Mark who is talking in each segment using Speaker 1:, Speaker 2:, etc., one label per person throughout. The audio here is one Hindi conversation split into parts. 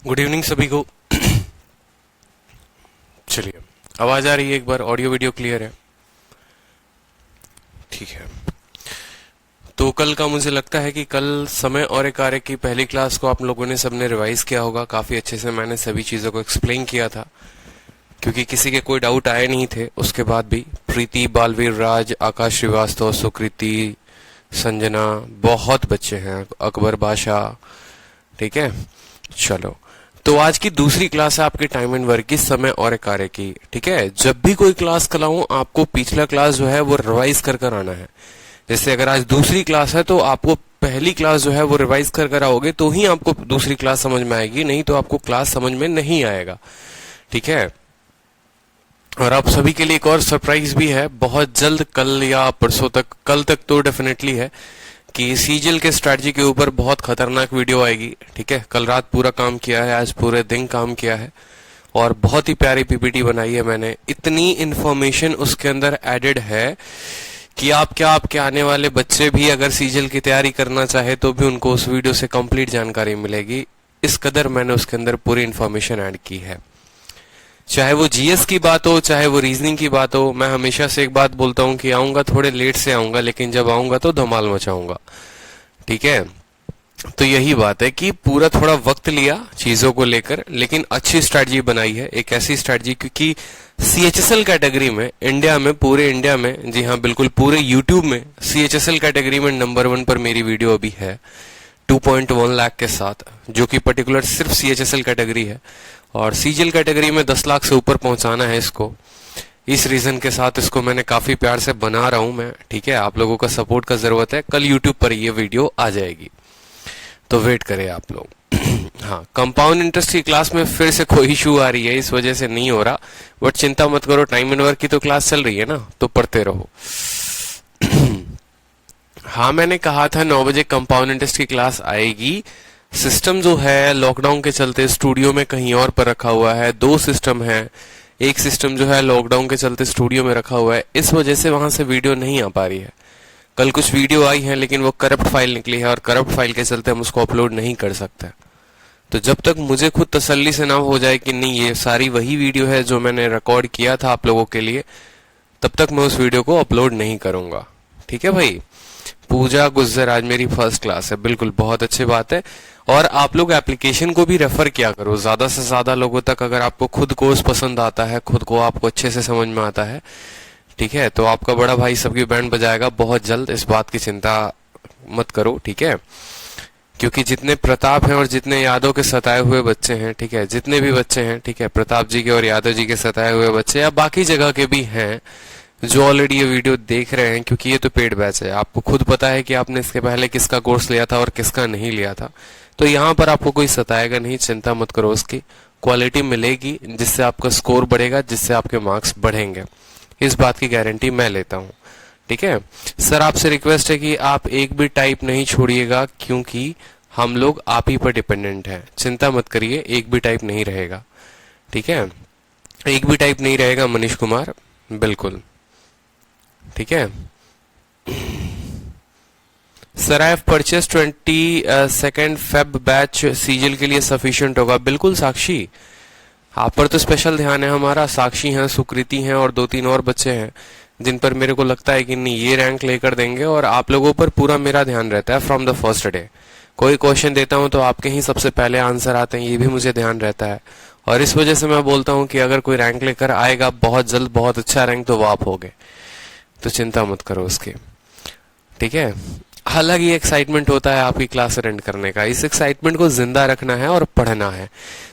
Speaker 1: गुड इवनिंग सभी को। चलिए, आवाज आ रही है? एक बार ऑडियो वीडियो क्लियर है? ठीक है। तो कल का मुझे लगता है कि कल समय और एक कार्य की पहली क्लास को आप लोगों ने सबने रिवाइज किया होगा। काफी अच्छे से मैंने सभी चीजों को एक्सप्लेन किया था, क्योंकि किसी के कोई डाउट आए नहीं थे। उसके बाद भी प्रीति, बालवीर राज, आकाश श्रीवास्तव, सुकृति, संजना, बहुत बच्चे हैं, अकबर बादशाह। ठीक है, चलो। तो आज की दूसरी क्लास है आपके टाइम एंड वर्क की, समय और कार्य की। ठीक है, जब भी कोई क्लास कराऊं आपको पिछला क्लास जो है वो रिवाइज कर कर आना है। जैसे अगर आज दूसरी क्लास है तो आपको पहली क्लास जो है वो रिवाइज कर कर आओगे तो ही आपको दूसरी क्लास समझ में आएगी, नहीं तो आपको क्लास समझ में नहीं आएगा। ठीक है, और आप सभी के लिए एक और सरप्राइज भी है, बहुत जल्द, कल या परसों तक, कल तक तो डेफिनेटली है, कि सीजीएल के स्ट्रेटजी के ऊपर बहुत खतरनाक वीडियो आएगी। ठीक है, कल रात पूरा काम किया है, आज पूरे दिन काम किया है और बहुत ही प्यारी पीपीटी बनाई है मैंने। इतनी इंफॉर्मेशन उसके अंदर एडेड है कि आपके आने वाले बच्चे भी अगर सीजीएल की तैयारी करना चाहे तो भी उनको उस वीडियो से कंप्लीट जानकारी मिलेगी। इस कदर मैंने उसके अंदर पूरी इंफॉर्मेशन ऐड की है। चाहे वो जीएस की बात हो, चाहे वो रीजनिंग की बात हो। मैं हमेशा से एक बात बोलता हूं कि आऊंगा, थोड़े लेट से आऊंगा, लेकिन जब आऊंगा तो धमाल मचाऊंगा। ठीक है, तो यही बात है कि पूरा थोड़ा वक्त लिया चीजों को लेकर, लेकिन अच्छी स्ट्रेटजी बनाई है। एक ऐसी स्ट्रेटजी क्योंकि सीएचएसएल कैटेगरी में इंडिया में, पूरे इंडिया में, जी हाँ बिल्कुल पूरे यूट्यूब में सीएचएसएल कैटेगरी में नंबर 1 पर मेरी वीडियो अभी है 2.1 लाख के साथ, जो कि पर्टिकुलर सिर्फ सीएचएसएल कैटेगरी है। और सीजीएल कैटेगरी में 10 लाख से ऊपर पहुंचाना है इसको। इस रीजन के साथ इसको मैंने काफी प्यार से बना रहा हूं मैं। ठीक है, आप लोगों का सपोर्ट का जरूरत है। कल यूट्यूब पर ये वीडियो आ जाएगी, तो वेट करें आप लोग। हाँ, कंपाउंड इंटरेस्ट की क्लास में फिर से कोई इशू आ रही है, इस वजह से नहीं हो रहा, बट चिंता मत करो, टाइम एंड वर्क की तो क्लास चल रही है ना, तो पढ़ते रहो। हाँ, मैंने कहा था 9 बजे कंपाउंड इंटरेस्ट की क्लास आएगी। सिस्टम जो है लॉकडाउन के चलते स्टूडियो में कहीं और पर रखा हुआ है। 2 सिस्टम है, एक सिस्टम जो है लॉकडाउन के चलते स्टूडियो में रखा हुआ है, इस वजह से वहां से वीडियो नहीं आ पा रही है। कल कुछ वीडियो आई है लेकिन वो करप्ट फाइल निकली है, और करप्ट फाइल के चलते हम उसको अपलोड नहीं कर सकते। तो जब तक मुझे खुद तसल्ली से ना हो जाए कि नहीं ये सारी वही वीडियो है जो मैंने रिकॉर्ड किया था आप लोगों के लिए, तब तक मैं उस वीडियो को अपलोड नहीं करूंगा। ठीक है भाई। पूजा गुज्जर, आज मेरी फर्स्ट क्लास है, बिल्कुल, बहुत अच्छी बात है। और आप लोग एप्लीकेशन को भी रेफर किया करो ज्यादा से ज्यादा लोगों तक। अगर आपको खुद कोर्स पसंद आता है, खुद को आपको अच्छे से समझ में आता है, ठीक है, तो आपका बड़ा भाई सबकी बैंड बजाएगा बहुत जल्द, इस बात की चिंता मत करो। ठीक है, क्योंकि जितने प्रताप हैं और जितने यादव के सताए हुए बच्चे हैं, ठीक है, जितने भी बच्चे हैं, ठीक है, प्रताप जी के और यादव जी के सताए हुए बच्चे या बाकी जगह के भी हैं जो ऑलरेडी ये वीडियो देख रहे हैं, क्योंकि ये तो पेड बैच है, आपको खुद पता है कि आपने इसके पहले किसका कोर्स लिया था और किसका नहीं लिया था, तो यहाँ पर आपको कोई सताएगा नहीं, चिंता मत करो। उसकी क्वालिटी मिलेगी जिससे आपका स्कोर बढ़ेगा, जिससे आपके मार्क्स बढ़ेंगे, इस बात की गारंटी मैं लेता हूँ। ठीक है सर, आपसे रिक्वेस्ट है कि आप एक भी टाइप नहीं छोड़िएगा, क्योंकि हम लोग आप ही पर डिपेंडेंट हैं। चिंता मत करिए, एक भी टाइप नहीं रहेगा। ठीक है, एक भी टाइप नहीं रहेगा मनीष कुमार, बिल्कुल। ठीक है sir, I have purchase 22 Feb batch CGL के लिए सफिशिएंट होगा। बिल्कुल साक्षी, आप पर तो स्पेशल ध्यान है हमारा। साक्षी हैं, सुकृति हैं और 2-3 और बच्चे हैं जिन पर मेरे को लगता है कि नहीं ये रैंक लेकर देंगे, और आप लोगों पर पूरा मेरा ध्यान रहता है फ्रॉम द फर्स्ट डे। कोई क्वेश्चन देता हूं तो आपके ही सबसे पहले आंसर आते हैं, ये भी मुझे ध्यान रहता है। और इस वजह से मैं बोलता हूं कि अगर कोई रैंक लेकर आएगा बहुत जल्द, बहुत अच्छा रैंक, तो वो आप होगे, तो चिंता मत करो उसकी। ठीक है, अलग ही एक्साइटमेंट होता है आपकी क्लास अटेंड करने का, इस एक्साइटमेंट को जिंदा रखना है और पढ़ना है।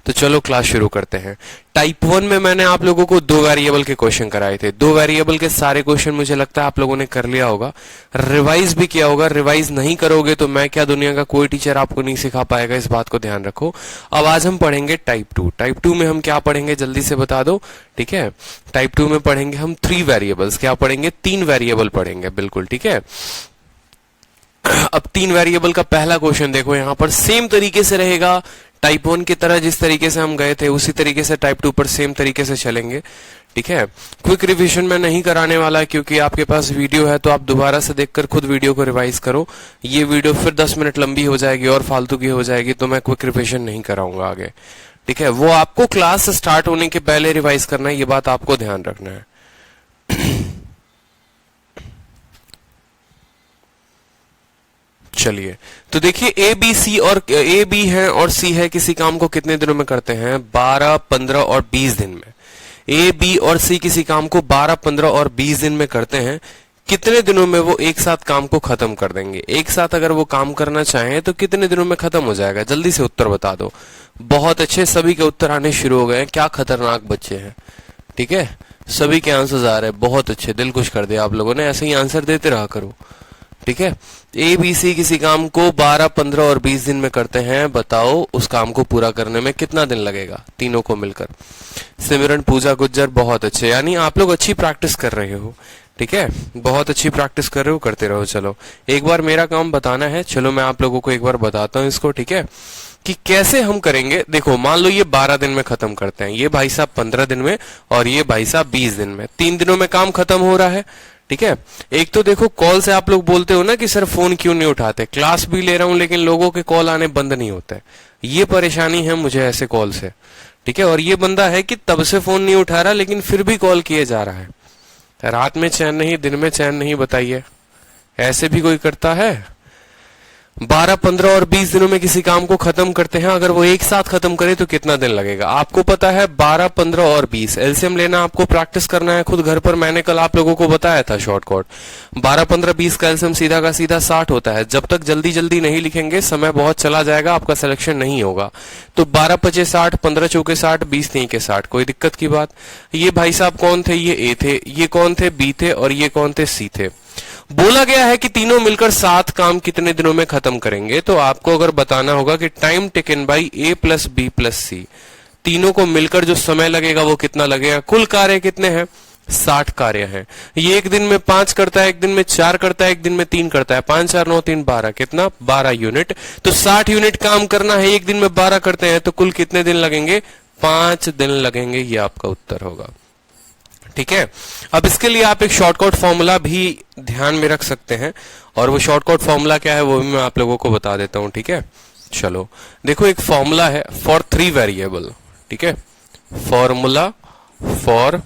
Speaker 1: तो चलो क्लास शुरू करते हैं। टाइप 1 में मैंने आप लोगों को 2 वेरिएबल के क्वेश्चन कराए थे। 2 वेरिएबल के सारे क्वेश्चन मुझे लगता है आप लोगों ने कर लिया होगा, रिवाइज भी किया होगा। रिवाइज नहीं करोगे तो मैं क्या, दुनिया का कोई टीचर आपको नहीं सिखा पाएगा, इस बात को ध्यान रखो। अब आज हम पढ़ेंगे टाइप 2। टाइप 2 में हम क्या पढ़ेंगे जल्दी से बता दो। ठीक है, टाइप 2 में पढ़ेंगे हम 3 वेरिएबल्स। क्या पढ़ेंगे? 3 वेरिएबल पढ़ेंगे, बिल्कुल। ठीक है, अब 3 वेरिएबल का पहला क्वेश्चन देखो, यहां पर सेम तरीके से रहेगा टाइप 1 की तरह, जिस तरीके से हम गए थे उसी तरीके से टाइप 2 पर सेम तरीके से चलेंगे। ठीक है। क्विक रिवीजन में नहीं कराने वाला क्योंकि आपके पास वीडियो है, तो आप दोबारा से देखकर खुद वीडियो को रिवाइज करो। ये वीडियो फिर 10 मिनट लंबी हो जाएगी और फालतू की हो जाएगी, तो मैं क्विक रिवीजन नहीं कराऊंगा आगे। ठीक है, वो आपको क्लास स्टार्ट होने के पहले रिवाइज करना है, ये बात आपको ध्यान रखना है। चलिए, तो देखिए ए बी सी और ए बी है और सी है, किसी काम को कितने दिनों में करते हैं? 12, 15 और 20 दिन में। ए बी और सी किसी काम को 12, 15 और 20 दिन में करते हैं। कितने दिनों में वो एक साथ काम को खत्म कर देंगे? एक साथ अगर वो काम करना चाहें तो कितने दिनों में खत्म हो जाएगा? जल्दी से उत्तर बता दो। बहुत अच्छे, सभी के उत्तर आने शुरू हो गए हैं। क्या खतरनाक बच्चे हैं। ठीक है, सभी के आंसर्स आ रहे हैं, बहुत अच्छे, दिल खुश कर दिया आप लोगों ने। ऐसे ही आंसर देते रहा करो। ठीक है, ए बी सी किसी काम को 12, 15 और 20 दिन में करते हैं। बताओ उस काम को पूरा करने में कितना दिन लगेगा तीनों को मिलकर? सिमरन, पूजा गुज्जर, बहुत अच्छे, यानी आप लोग अच्छी प्रैक्टिस कर रहे हो। ठीक है, बहुत अच्छी प्रैक्टिस कर रहे हो, करते रहो। चलो, एक बार मेरा काम बताना है। चलो, मैं आप लोगों को एक बार बताता हूं इसको। ठीक है, कि कैसे हम करेंगे। देखो, मान लो ये 12 दिन में खत्म करते हैं, ये भाई साहब 15 दिन में और ये भाई साहब 20 दिन में। 3 दिनों में काम खत्म हो रहा है। ठीक है, एक तो देखो कॉल से आप लोग बोलते हो ना कि सर फोन क्यों नहीं उठाते, क्लास भी ले रहा हूं लेकिन लोगों के कॉल आने बंद नहीं होते। ये परेशानी है मुझे ऐसे कॉल से। ठीक है, और ये बंदा है कि तब से फोन नहीं उठा रहा लेकिन फिर भी कॉल किए जा रहा है। रात में चैन नहीं, दिन में चैन नहीं, बताइए ऐसे भी कोई करता है? 12, 15 और 20 दिनों में किसी काम को खत्म करते हैं। अगर वो एक साथ खत्म करे तो कितना दिन लगेगा? आपको पता है 12, 15 और 20 एलसीएम लेना, आपको प्रैक्टिस करना है खुद घर पर। मैंने कल आप लोगों को बताया था शॉर्टकट। 12, 15, 20 का एलसीएम सीधा का सीधा 60 होता है। जब तक जल्दी जल्दी नहीं लिखेंगे समय बहुत चला जाएगा, आपका सिलेक्शन नहीं होगा। तो 12 पचे 60, 15 चौके 60, 20 नहीं के 60, कोई दिक्कत की बात? ये भाई साहब कौन थे? ये ए थे। ये कौन थे? बी थे। और ये कौन थे? सी थे। बोला गया है कि तीनों मिलकर 7 काम कितने दिनों में खत्म करेंगे। तो आपको अगर बताना होगा कि time taken by A plus B plus C, तीनों को मिलकर जो समय लगेगा वो कितना लगेगा। कुल कार्य कितने हैं? 60 कार्य हैं। ये एक दिन में 5 करता है, एक दिन में 4 करता है, एक दिन में 3 करता है। 5, 4, 9, 3, 12, कितना? 12 यूनिट। तो 60 यूनिट काम करना है, एक दिन में 12 करते हैं, तो कुल कितने दिन लगेंगे? 5 दिन लगेंगे। ये आपका उत्तर होगा। ठीक है, अब इसके लिए आप एक शॉर्टकट फॉर्मूला भी ध्यान में रख सकते हैं, और वो शॉर्टकट फॉर्मूला क्या है वो भी मैं आप लोगों को बता देता हूं। ठीक है, चलो देखो, एक फॉर्मूला है फॉर 3 वेरिएबल। ठीक है, फॉर्मूला फॉर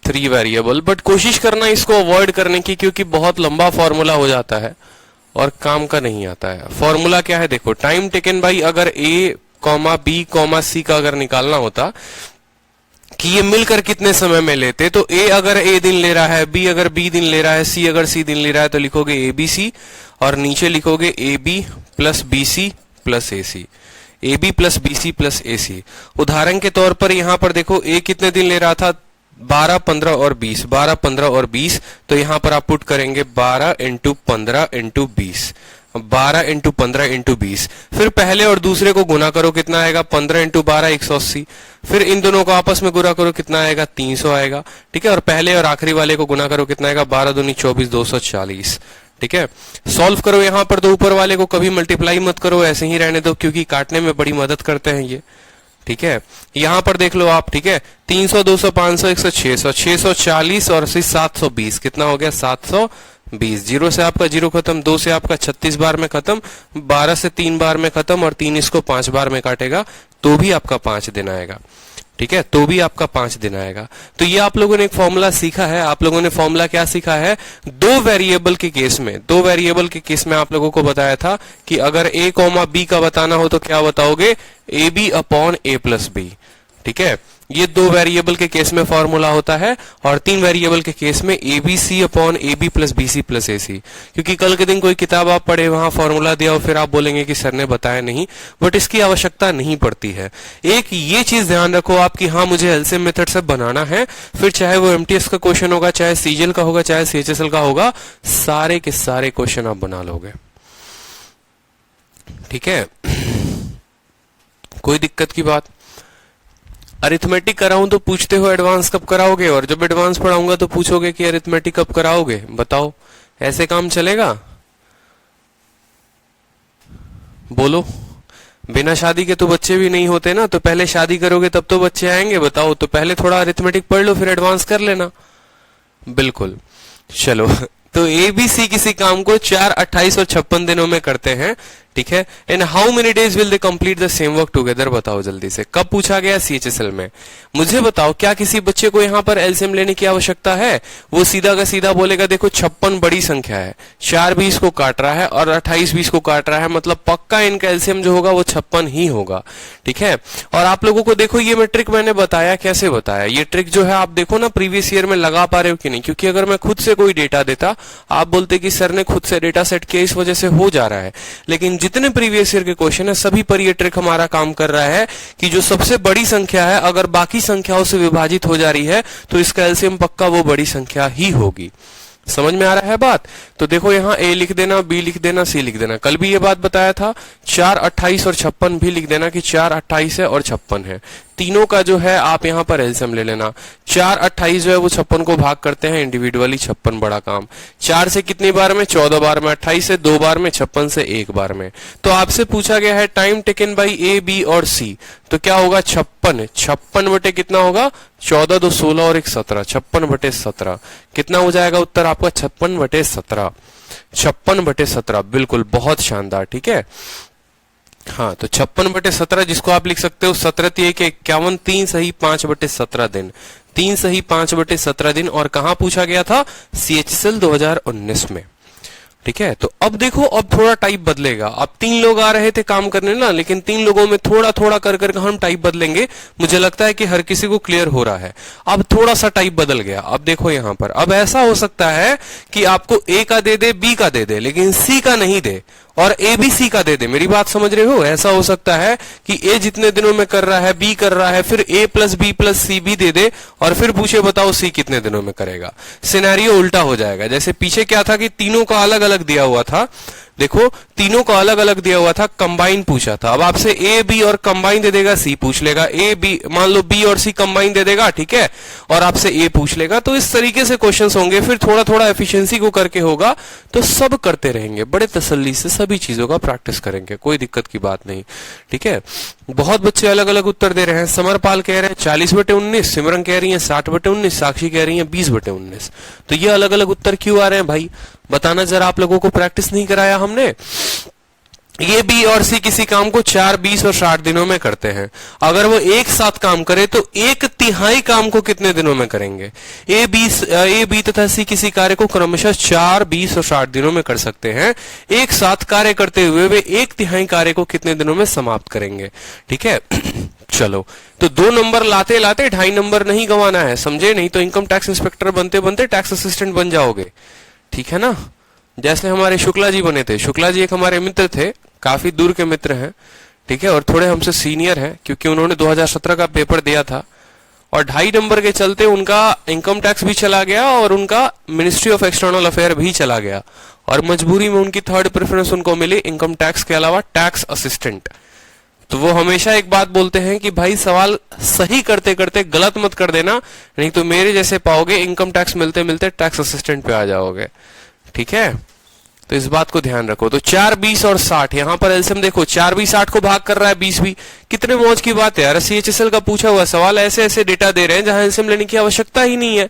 Speaker 1: 3 वेरिएबल, बट कोशिश करना इसको अवॉइड करने की, क्योंकि बहुत लंबा फॉर्मूला हो जाता है और काम का नहीं आता है। फॉर्मूला क्या है? देखो, टाइम टेकन बाई, अगर ए कॉमा बी कॉमा सी का अगर निकालना होता कि ये मिलकर कितने समय में लेते, तो ए अगर ए दिन ले रहा है, बी अगर बी दिन ले रहा है, सी अगर सी दिन ले रहा है, तो लिखोगे ए बी सी और नीचे लिखोगे A B plus B C plus A C, A B plus B C plus A C. उदाहरण के तौर पर यहां पर देखो, ए कितने दिन ले रहा था? 12, 15 और 20, 12, 15 और 20। तो यहां पर आप पुट करेंगे 12 इंटू 15 इंटू 20, 12 इंटू 15 इंटू 20। फिर पहले और दूसरे को गुना करो, कितना आएगा? 15 इंटू 12 180। फिर इन दोनों को आपस में गुना करो, कितना आएगा? 300 आएगा। ठीक है, और पहले और आखिरी वाले को गुना करो, कितना आएगा? 12 दूनी 24, 240। ठीक है, सॉल्व करो यहां पर, तो ऊपर वाले को कभी मल्टीप्लाई मत करो, ऐसे ही रहने दो, क्योंकि काटने में बड़ी मदद करते हैं ये। ठीक है, यहां पर देख लो आप। ठीक है, 300, 200, 500, 100, 600, 640 और 720, कितना हो गया? 720। 0 से आपका 0 खत्म, 2 से आपका 36 बार में खत्म, 12 से 3 बार में खत्म, और 3 इसको 5 बार में काटेगा तो भी आपका 5 दिन आएगा। ठीक है, तो भी आपका 5 दिन आएगा। तो ये आप लोगों ने एक फॉर्मूला सीखा है। आप लोगों ने फॉर्मूला क्या सीखा है? 2 वेरिएबल के केस में, 2 वेरिएबल के केस में आप लोगों को बताया था कि अगर ए कॉमा बी का बताना हो तो क्या बताओगे? A B upon A plus B. ठीक है, ये 2 वेरिएबल के केस में फॉर्मूला होता है, और 3 वेरिएबल के केस में A B C upon A B plus B C plus A C. क्योंकि कल के दिन कोई किताब आप पढ़े, वहां फॉर्मूला दिया और फिर आप बोलेंगे कि सर ने बताया नहीं, बट इसकी आवश्यकता नहीं पड़ती है। एक ये चीज ध्यान रखो आप कि हाँ, मुझे एलसीएम मेथड से बनाना है, फिर चाहे वो एमटीएस का क्वेश्चन होगा, चाहे सीजीएल का होगा, चाहे सीएचएसएल का होगा, सारे के सारे क्वेश्चन आप बना लोगे। ठीक है, कोई दिक्कत की बात? अरिथमेटिक कराऊं तो पूछते हो एडवांस कब कराओगे, और जब एडवांस पढ़ाऊंगा तो पूछोगे कि अरिथमेटिक कब कराओगे। बताओ, ऐसे काम चलेगा? बोलो, बिना शादी के तो बच्चे भी नहीं होते ना, तो पहले शादी करोगे तब तो बच्चे आएंगे, बताओ। तो पहले थोड़ा अरिथमेटिक पढ़ लो, फिर एडवांस कर लेना। बिल्कुल। चलो तो ए बी सी किसी काम को 4, 28 और 56 दिनों में करते हैं, ठीक है। इन how many days will they complete the same work together, बताओ जल्दी से। कब पूछा गया? सीएचएसएल में। मुझे बताओ, क्या किसी बच्चे को यहां पर एलसीएम लेने की आवश्यकता है? वो सीधा का सीधा बोलेगा देखो 56 बड़ी संख्या है, 4 20 को काट रहा है और 28 20 को काट रहा है, मतलब पक्का इनका एलसीएम जो होगा वो 56 ही होगा, ठीक है। और आप लोगों को देखो ये मैं ट्रिक मैंने बताया, कैसे बताया ये ट्रिक जो है, आप देखो ना प्रीवियस ईयर में लगा पा रहे हो कि नहीं। क्योंकि अगर मैं खुद से कोई डेटा देता, आप बोलते कि सर ने खुद से डेटा सेट किया इस वजह से हो जा रहा है, लेकिन जितने प्रीवियस ईयर के क्वेश्चन है सभी पर ये ट्रिक हमारा काम कर रहा है कि जो सबसे बड़ी संख्या है अगर बाकी संख्याओं से विभाजित हो जा रही है तो इसका एलसीएम पक्का वो बड़ी संख्या ही होगी। समझ में आ रहा है बात? तो देखो यहाँ ए लिख देना, बी लिख देना, सी लिख देना। कल भी ये बात बताया था। 4, 28 और 56 भी लिख देना कि 4, 28 है और 56 है। तीनों का जो है आप यहाँ पर एलसीएम ले लेना। 4, 28 जो है वो 56 को भाग करते हैं इंडिविजुअली, 56 बड़ा काम। 4 से कितनी बार में? 14 बार में। 28 से 2 बार में, 56 से 1 बार में। तो आपसे पूछा गया है time taken by A, B और सी, तो क्या होगा? 56। 56 बटे कितना होगा? 14, 2 16 और 1 17। 56 बटे 17 कितना हो जाएगा उत्तर आपका? 56 बटे 17। 56 बटे 17, बिल्कुल, बहुत शानदार, ठीक है। हाँ, तो 56 बटे 17 जिसको आप लिख सकते हो 17 × 51, 3 सही 5 बटे 17 दिन। 3 सही 5 बटे 17 दिन। और कहां पूछा गया था? सीएचएसएल 2019 में, ठीक है। तो अब देखो, अब थोड़ा टाइप बदलेगा। अब 3 लोग आ रहे थे काम करने ना, लेकिन 3 लोगों में थोड़ा थोड़ा कर कर हम टाइप बदलेंगे। मुझे लगता है कि हर किसी को क्लियर हो रहा है। अब थोड़ा सा टाइप बदल गया। अब देखो यहां पर, अब ऐसा हो सकता है कि आपको ए का दे दे, बी का दे दे, लेकिन सी का नहीं दे, और ए बी सी का दे दे। मेरी बात समझ रहे हो? ऐसा हो सकता है कि ए जितने दिनों में कर रहा है, बी कर रहा है, फिर ए प्लस बी प्लस सी भी दे दे, और फिर पूछे बताओ सी कितने दिनों में करेगा। सिनेरियो उल्टा हो जाएगा। जैसे पीछे क्या था कि तीनों का अलग अलग दिया हुआ था, देखो तीनों का अलग अलग दिया हुआ था, कंबाइन पूछा था। अब आपसे ए बी और कंबाइन दे देगा, सी पूछ लेगा। ए बी, मान लो बी और सी कंबाइन दे देगा, ठीक है, और आपसे ए पूछ लेगा। तो इस तरीके से क्वेश्चंस होंगे। फिर थोड़ा थोड़ा एफिशिएंसी को करके होगा, तो सब करते रहेंगे, बड़े तसल्ली से सभी चीजों का प्रैक्टिस करेंगे, कोई दिक्कत की बात नहीं, ठीक है। बहुत बच्चे अलग अलग उत्तर दे रहे हैं। समरपाल कह रहे हैं 40 बटे 19, सिमरन कह रही है 60 बटे 19, साक्षी कह रही है 20 बटे 19। तो ये अलग अलग उत्तर क्यों आ रहे हैं भाई? बताना जरा, आप लोगों को प्रैक्टिस नहीं कराया हमने। ये बी और सी किसी काम को 4, 20 और 60 दिनों में करते हैं। अगर वो एक साथ काम करे तो 1/3 काम को कितने दिनों में करेंगे? ए बी तथा सी किसी कार्य को क्रमशः 4, 20 और 60 दिनों में कर सकते हैं। एक साथ कार्य करते हुए वे 1/3 कार्य को कितने दिनों में समाप्त करेंगे, ठीक है। चलो, तो 2 नंबर लाते लाते 2.5 नंबर नहीं गंवाना है, समझे? नहीं तो इनकम टैक्स इंस्पेक्टर बनते बनते टैक्स असिस्टेंट बन जाओगे, ठीक है ना। जैसे हमारे शुक्ला जी बने थे। शुक्ला जी एक हमारे मित्र थे, काफी दूर के मित्र हैं, ठीक है, और थोड़े हमसे सीनियर हैं, क्योंकि उन्होंने 2017 का पेपर दिया था, और 2.5 नंबर के चलते उनका इनकम टैक्स भी चला गया और उनका मिनिस्ट्री ऑफ एक्सटर्नल अफेयर भी चला गया, और मजबूरी में उनकी 3rd प्रेफरेंस उनको मिली इनकम टैक्स के अलावा टैक्स असिस्टेंट। तो वो हमेशा एक बात बोलते हैं कि भाई सवाल सही करते करते गलत मत कर देना, नहीं तो मेरे जैसे पाओगे इनकम टैक्स मिलते मिलते टैक्स असिस्टेंट पे आ जाओगे, ठीक है। तो इस बात को ध्यान रखो। तो 4, 20 और 60, यहां पर एलसीएम देखो, 4 भी 60 को भाग कर रहा है, 20 भी। कितने मौज की बात है यार, सीएचएसएल का पूछा हुआ सवाल, ऐसे ऐसे डेटा दे रहे हैं जहां एलसीएम लेने की आवश्यकता ही नहीं है,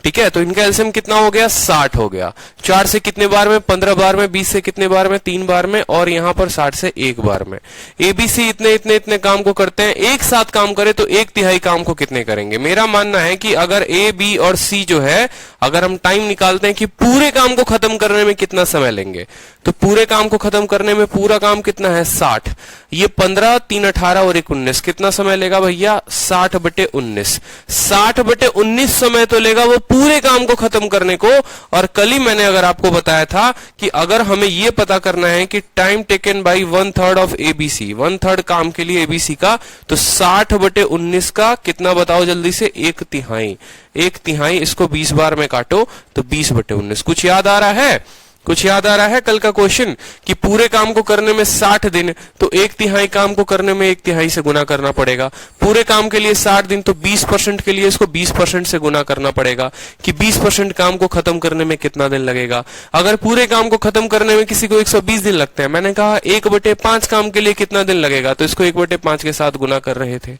Speaker 1: ठीक है। तो इनका एलसीएम कितना हो गया? 60 हो गया। 4 से कितने बार में? 15 बार में। 20 से कितने बार में? 3 बार में। और यहां पर 60 से 1 बार में। एबीसी इतने इतने इतने काम को करते हैं, एक साथ काम करे तो 1/3 काम को कितने करेंगे? मेरा मानना है कि अगर ए, बी और सी जो है, अगर हम टाइम निकालते हैं कि पूरे काम को खत्म करने में कितना समय लेंगे, तो पूरे काम को खत्म करने में पूरा काम कितना है? 60। ये 15, 3 18 और 1 19, कितना समय लेगा भैया? 60 बटे 19। 60 बटे 19 समय तो लेगा वो पूरे काम को खत्म करने को। और कल ही मैंने अगर आपको बताया था कि अगर हमें ये पता करना है कि time taken by 1/3 of ABC, 1/3 काम के लिए एबीसी का, तो 60 बटे 19 का कितना बताओ जल्दी से? 1/3। 1/3 इसको 20 बार में काटो तो 20 बटे 19। कुछ याद आ रहा है? कुछ याद आ रहा है कल का क्वेश्चन कि पूरे काम को करने में 60 दिन, तो 1/3 काम को करने में 1/3 से गुना करना पड़ेगा। पूरे काम के लिए 60 दिन, तो 20% के लिए इसको 20% से गुना करना पड़ेगा कि 20% काम को खत्म करने में कितना दिन लगेगा। अगर पूरे काम को खत्म करने में किसी को 120 दिन लगते हैं, मैंने कहा 1/5 काम के लिए कितना दिन लगेगा, तो इसको 1/5 के साथ गुना कर रहे थे।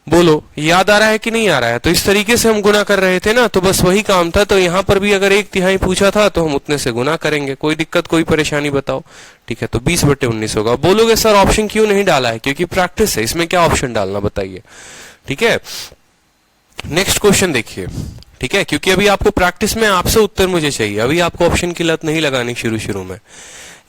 Speaker 1: बोलो याद आ रहा है कि नहीं आ रहा है? तो इस तरीके से हम गुना कर रहे थे ना, तो बस वही काम था। तो यहां पर भी अगर 1/3 पूछा था तो हम उतने से गुना करेंगे। कोई दिक्कत, कोई परेशानी बताओ? ठीक है, तो 20/19 होगा। बोलोगे सर ऑप्शन क्यों नहीं डाला है? क्योंकि प्रैक्टिस है, इसमें क्या ऑप्शन डालना बताइए। ठीक है, नेक्स्ट क्वेश्चन देखिए। ठीक है, क्योंकि अभी आपको प्रैक्टिस में आपसे उत्तर मुझे चाहिए, अभी आपको ऑप्शन की लत नहीं लगानी शुरू में।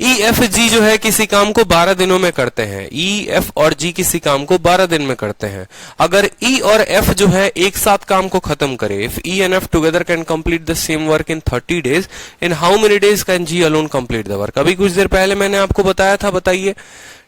Speaker 1: ई एफ जी जो है किसी काम को 12 दिनों में करते हैं। ई एफ और जी किसी काम को 12 दिन में करते हैं। अगर ई और एफ जो है एक साथ काम को खत्म करे, if E and F together can complete the same work in 30 days, in how many days can G alone complete the work? अभी कुछ देर पहले मैंने आपको बताया था, बताइए।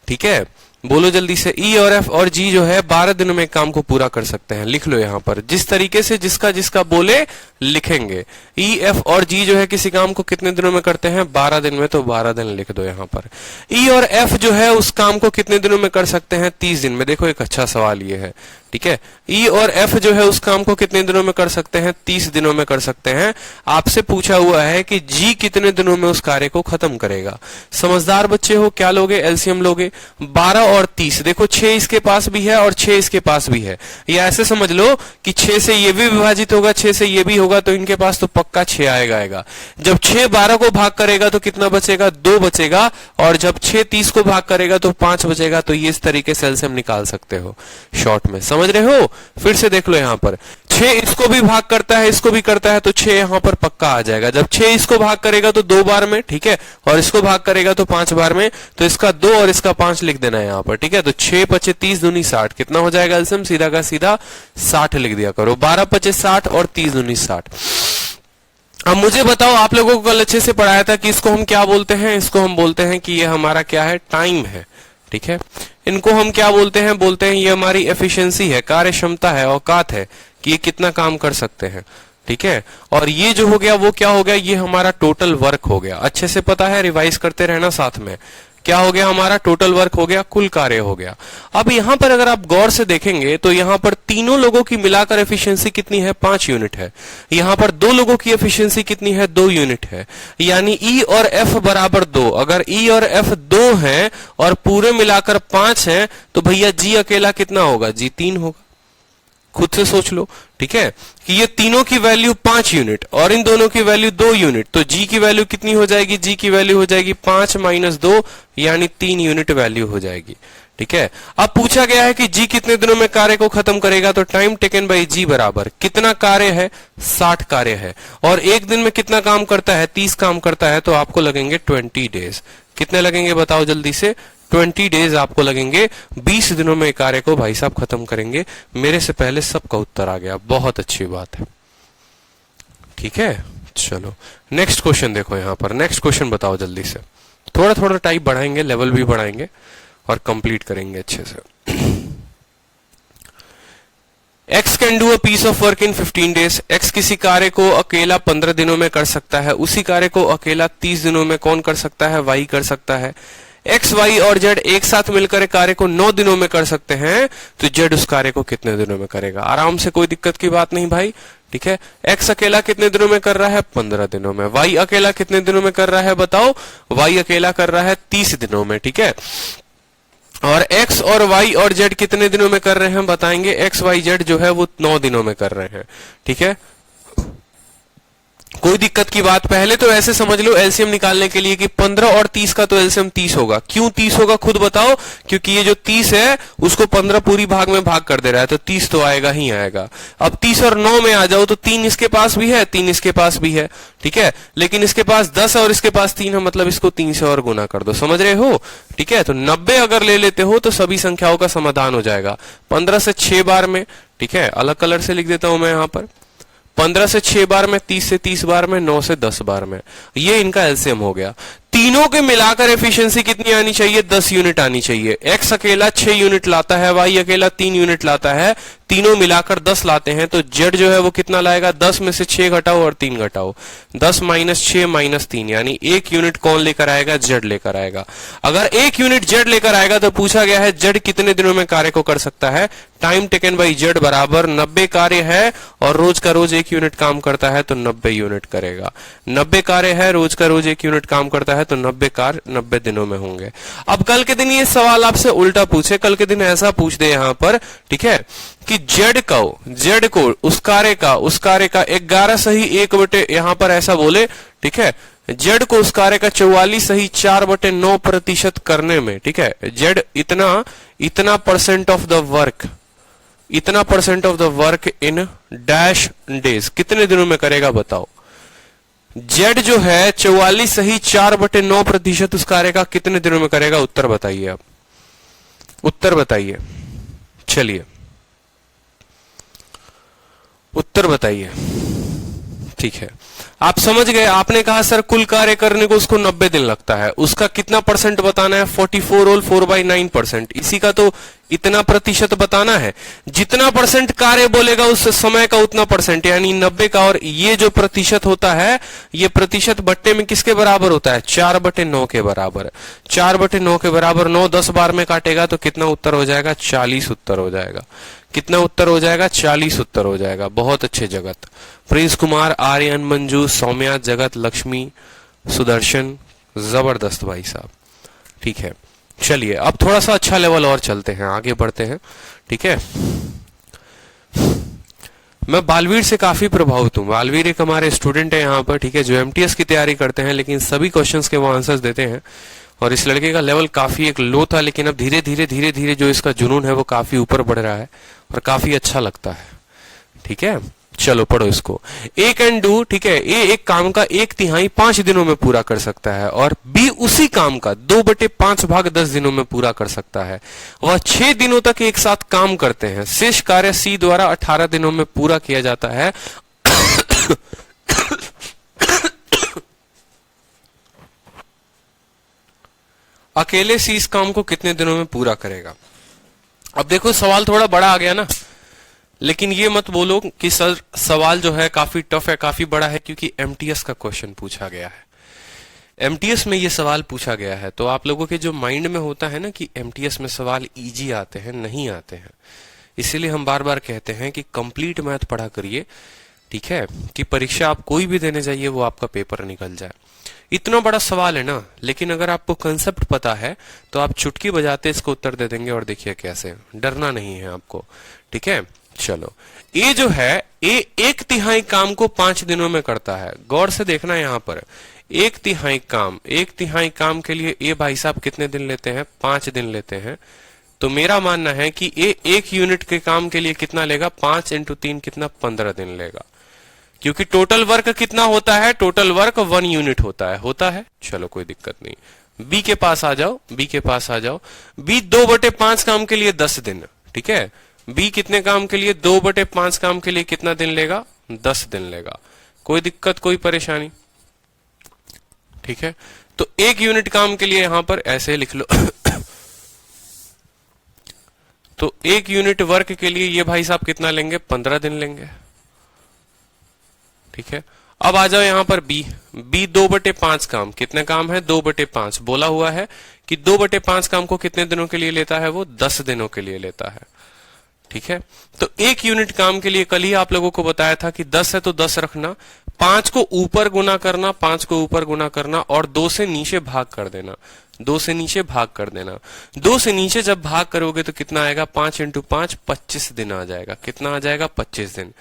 Speaker 1: ठीक है, बोलो जल्दी से। ई और एफ और जी जो है 12 दिनों में काम को पूरा कर सकते हैं। लिख लो यहां पर, जिस तरीके से जिसका जिसका बोले लिखेंगे। ई एफ और जी जो है किसी काम को कितने दिनों में करते हैं? 12 दिन में, तो 12 दिन लिख दो यहां पर। ई और एफ जो है उस काम को कितने दिनों में कर सकते हैं? 30 दिन में। देखो एक अच्छा सवाल ये है। ठीक है, ई और एफ जो है उस काम को कितने दिनों में कर सकते हैं? 30 दिनों में कर सकते हैं। आपसे पूछा हुआ है कि जी कितने दिनों में उस कार्य को खत्म करेगा। समझदार बच्चे हो, क्या लोगे? एलसीएम लोगे। 12 और 30, देखो 6 इसके पास भी है और 6 इसके पास भी है। या ऐसे समझ लो कि 6 से ये भी विभाजित होगा, 6 से ये भी होगा, तो इनके पास तो पक्का 6 आएगा। जब 6 12 को भाग करेगा तो कितना बचेगा? 2 बचेगा। और जब 6 30 को भाग करेगा तो 5 बचेगा। तो ये इस तरीके से एलसीएम निकाल सकते हो शॉर्ट में। समझ रहे हो? फिर से देख लो यहां पर 6 इसको भी भाग करता है, इसको भी करता है, तो 6 यहां पर पक्का आ जाएगा। जब 6 इसको भाग करेगा तो 2 बार में, ठीक है, और इसको भाग करेगा तो 5 बार में, तो इसका 2 और इसका 5 लिख देना है यहां पर। ठीक है, तो 6 5 30 दूनी 60, कितना हो जाएगा एलसीएम? सीधा का सीधा 60 लिख दिया करो। 12 5 60 और 30 दूनी 60। अब मुझे बताओ, आप लोगों को कल अच्छे से पढ़ाया था कि इसको हम क्या बोलते हैं? इसको हम बोलते हैं कि ये हमारा क्या है? टाइम है। ठीक है, इनको हम क्या बोलते हैं? बोलते हैं ये हमारी एफिशिएंसी है, कार्य क्षमता है, औकात है कि ये कितना काम कर सकते हैं। ठीक है, और ये जो हो गया वो क्या हो गया? ये हमारा टोटल वर्क हो गया। अच्छे से पता है, रिवाइज करते रहना साथ में। क्या हो गया? हमारा टोटल वर्क हो गया, कुल कार्य हो गया। अब यहां पर अगर आप गौर से देखेंगे तो यहां पर तीनों लोगों की मिलाकर एफिशिएंसी कितनी है? 5 यूनिट है। यहां पर 2 लोगों की एफिशिएंसी कितनी है? 2 यूनिट है। यानी ई और एफ बराबर 2। अगर ई और एफ 2 हैं और पूरे मिलाकर 5 हैं, तो भैया जी अकेला कितना होगा? जी 3 होगा। खुद से सोच लो। ठीक है, कि ये तीनों की वैल्यू 5 यूनिट और इन दोनों की वैल्यू 2 यूनिट, तो जी की वैल्यू कितनी हो जाएगी? जी की वैल्यू हो जाएगी 5 - 2 यानी 3 यूनिट वैल्यू हो जाएगी। ठीक है, अब पूछा गया है कि जी कितने दिनों में कार्य को खत्म करेगा, तो टाइम टेकन बाई जी बराबर कितना कार्य है? 60 कार्य है। और एक दिन में कितना काम करता है? 30 काम करता है, तो आपको लगेंगे 20 डेज। कितने लगेंगे बताओ जल्दी से? 20 डेज आपको लगेंगे। 20 दिनों में कार्य को भाई साहब खत्म करेंगे। मेरे से पहले सबका उत्तर आ गया, बहुत अच्छी बात है। ठीक है, चलो नेक्स्ट क्वेश्चन देखो यहां पर। नेक्स्ट क्वेश्चन बताओ जल्दी से। थोड़ा थोड़ा टाइप बढ़ाएंगे, लेवल भी बढ़ाएंगे और कंप्लीट करेंगे अच्छे से। X can do a piece of work in 15 days. X किसी कार्य को अकेला 15 दिनों में कर सकता है। उसी कार्य को अकेला 30 दिनों में कौन कर सकता है? Y कर सकता है। X, Y और Z एक साथ मिलकर कार्य को 9 दिनों में कर सकते हैं, तो Z उस कार्य को कितने दिनों में करेगा? आराम से, कोई दिक्कत की बात नहीं भाई। ठीक है, X अकेला कितने दिनों में कर रहा है? 15 दिनों में। Y अकेला कितने दिनों में कर रहा है बताओ? Y अकेला कर रहा है 30 दिनों में। ठीक है, और X और Y और Z कितने दिनों में कर रहे हैं बताएंगे? X, Y, Z जो है वो 9 दिनों में कर रहे हैं। ठीक है, कोई दिक्कत की बात? पहले तो ऐसे समझ लो एलसीएम निकालने के लिए कि 15 और 30 का तो एलसीएम 30 होगा। क्यों 30 होगा खुद बताओ? क्योंकि ये जो 30 है उसको 15 पूरी भाग में भाग कर दे रहा है, तो 30 तो आएगा ही आएगा। अब 30 और 9 में आ जाओ तो 3 इसके पास भी है, 3 इसके पास भी है। ठीक है, लेकिन इसके पास 10 और इसके पास 3 है, मतलब इसको 3 से और गुना कर दो। समझ रहे हो? ठीक है, तो 90 अगर ले लेते हो तो सभी संख्याओं का समाधान हो जाएगा। 15 से 6 बार में, ठीक है, अलग कलर से लिख देता हूं मैं यहां पर। 15 से 6 बार में, 30 से 30 बार में, 9 से 10 बार में। ये इनका एलसीएम हो गया। तीनों के मिलाकर एफिशिएंसी कितनी आनी चाहिए? 10 यूनिट आनी चाहिए। X अकेला 6 यूनिट लाता है, Y अकेला 3 यूनिट लाता है, तीनों मिलाकर 10 लाते हैं तो जेड जो है वो कितना लाएगा, 10 में से 6 घटाओ और 3 घटाओ, 10 माइनस 6 माइनस 3, यानी 1 यूनिट कौन लेकर आएगा, जेड लेकर आएगा। अगर 1 यूनिट जेड लेकर आएगा तो पूछा गया है जेड कितने दिनों में कार्य को कर सकता है। टाइम टेकन बाई जेड बराबर 90 कार्य है और रोज का रोज 1 यूनिट काम करता है तो 90 यूनिट करेगा। 90 कार्य है, रोज का रोज 1 यूनिट काम करता है तो 90 कार्य 90 दिनों में होंगे। अब कल के दिन ये सवाल आपसे उल्टा पूछे, कल के दिन ऐसा पूछ दे यहां पर, ठीक है, कि जेड को उस कार्य का 11 सही 1 यहां पर ऐसा बोले, ठीक है, जेड को उस कार्य का 44 सही 4/9% करने में, ठीक है, जेड इतना परसेंट ऑफ द वर्क, इतना percent of the work in dash days, कितने दिनों में करेगा बताओ। जेड जो है 44 सही 4/9% उस कार्य का कितने दिनों में करेगा, उत्तर बताइए आप, उत्तर बताइए, चलिए उत्तर बताइए। ठीक है, आप समझ गए। आपने कहा सर कुल कार्य करने को उसको 90 दिन लगता है, उसका कितना परसेंट बताना है, 44 होल 4/9%, इसी का तो इतना प्रतिशत बताना है। जितना परसेंट कार्य बोलेगा उस समय का उतना परसेंट, यानी 90 का। और ये जो प्रतिशत होता है, ये प्रतिशत बट्टे में किसके बराबर होता है, 4/9 के बराबर। 4/9 के बराबर 9 10 बार में काटेगा तो कितना उत्तर हो जाएगा, 40 उत्तर हो जाएगा। कितना उत्तर हो जाएगा, 40 उत्तर हो जाएगा। बहुत अच्छे जगत, प्रिंस कुमार, आर्यन, मंजू, सौम्या, जगत, लक्ष्मी, सुदर्शन, जबरदस्त भाई साहब। ठीक है, चलिए अब थोड़ा सा अच्छा लेवल और चलते हैं, आगे बढ़ते हैं। ठीक है, मैं बालवीर से काफी प्रभावित हूं। बालवीर एक हमारे स्टूडेंट है यहाँ पर, ठीक है, जो एमटीएस की तैयारी करते हैं, लेकिन सभी क्वेश्चंस के वो आंसर्स देते हैं। और इस लड़के का लेवल काफी एक लो था, लेकिन अब धीरे धीरे जो इसका जुनून है वो काफी ऊपर बढ़ रहा है और काफी अच्छा लगता है। ठीक है, चलो पढ़ो इसको। ए कैन डू, ठीक है, ए एक काम का 1/3 5 दिनों में पूरा कर सकता है और बी उसी काम का 2/5 भाग 10 दिनों में पूरा कर सकता है। वह 6 दिनों तक एक साथ काम करते हैं। शेष कार्य सी द्वारा 18 दिनों में पूरा किया जाता है। अकेले सी इस काम को कितने दिनों में पूरा करेगा। अब देखो सवाल थोड़ा बड़ा आ गया ना, लेकिन ये मत बोलो कि सर सवाल जो है काफी टफ है, काफी बड़ा है, क्योंकि एमटीएस का क्वेश्चन पूछा गया है। एमटीएस में ये सवाल पूछा गया है, तो आप लोगों के जो माइंड में होता है ना कि एमटीएस में सवाल इजी आते हैं, नहीं आते हैं। इसीलिए हम बार बार कहते हैं कि कंप्लीट मैथ पढ़ा करिए, ठीक है, कि परीक्षा आप कोई भी देने जाइए वो आपका पेपर निकल जाए। इतना बड़ा सवाल है ना, लेकिन अगर आपको कंसेप्ट पता है तो आप चुटकी बजाते इसको उत्तर दे देंगे। और देखिए कैसे, डरना नहीं है आपको। ठीक है, चलो ए जो है, ए 1/3 काम को 5 दिनों में करता है। गौर से देखना यहाँ पर, 1/3 काम के लिए ए भाई साहब कितने दिन लेते हैं, 5 दिन लेते हैं। तो मेरा मानना है कि ए 1 यूनिट के काम के लिए कितना लेगा, 5 × 3 कितना, 15 दिन लेगा। क्योंकि टोटल वर्क कितना होता है, टोटल वर्क 1 यूनिट होता है। चलो कोई दिक्कत नहीं। बी के पास आ जाओ, बी के पास आ जाओ। बी 2/5 काम के लिए 10 दिन, ठीक है। बी कितने काम के लिए, 2/5 काम के लिए कितना दिन लेगा, 10 दिन लेगा। कोई दिक्कत, कोई परेशानी, ठीक है। तो 1 यूनिट काम के लिए यहां पर ऐसे लिख लो। तो 1 यूनिट वर्क के लिए ये भाई साहब कितना लेंगे, 15 दिन लेंगे, ठीक है। अब आ जाओ यहां पर बी 2/5 काम, कितने काम है, 2/5 बोला हुआ है कि 2/5 काम को कितने दिनों के लिए लेता है, वो 10 दिनों के लिए लेता है, ठीक है। तो 1 यूनिट काम के लिए कल ही आप लोगों को बताया था कि 10 है तो 10 रखना, 5 को ऊपर गुना करना, 5 को ऊपर गुना करना और 2 से नीचे भाग कर देना, 2 से नीचे भाग कर देना। 2 से नीचे जब भाग करोगे तो कितना आएगा, 5 × 5 25 दिन आ जाएगा। कितना आ जाएगा, 25 दिन।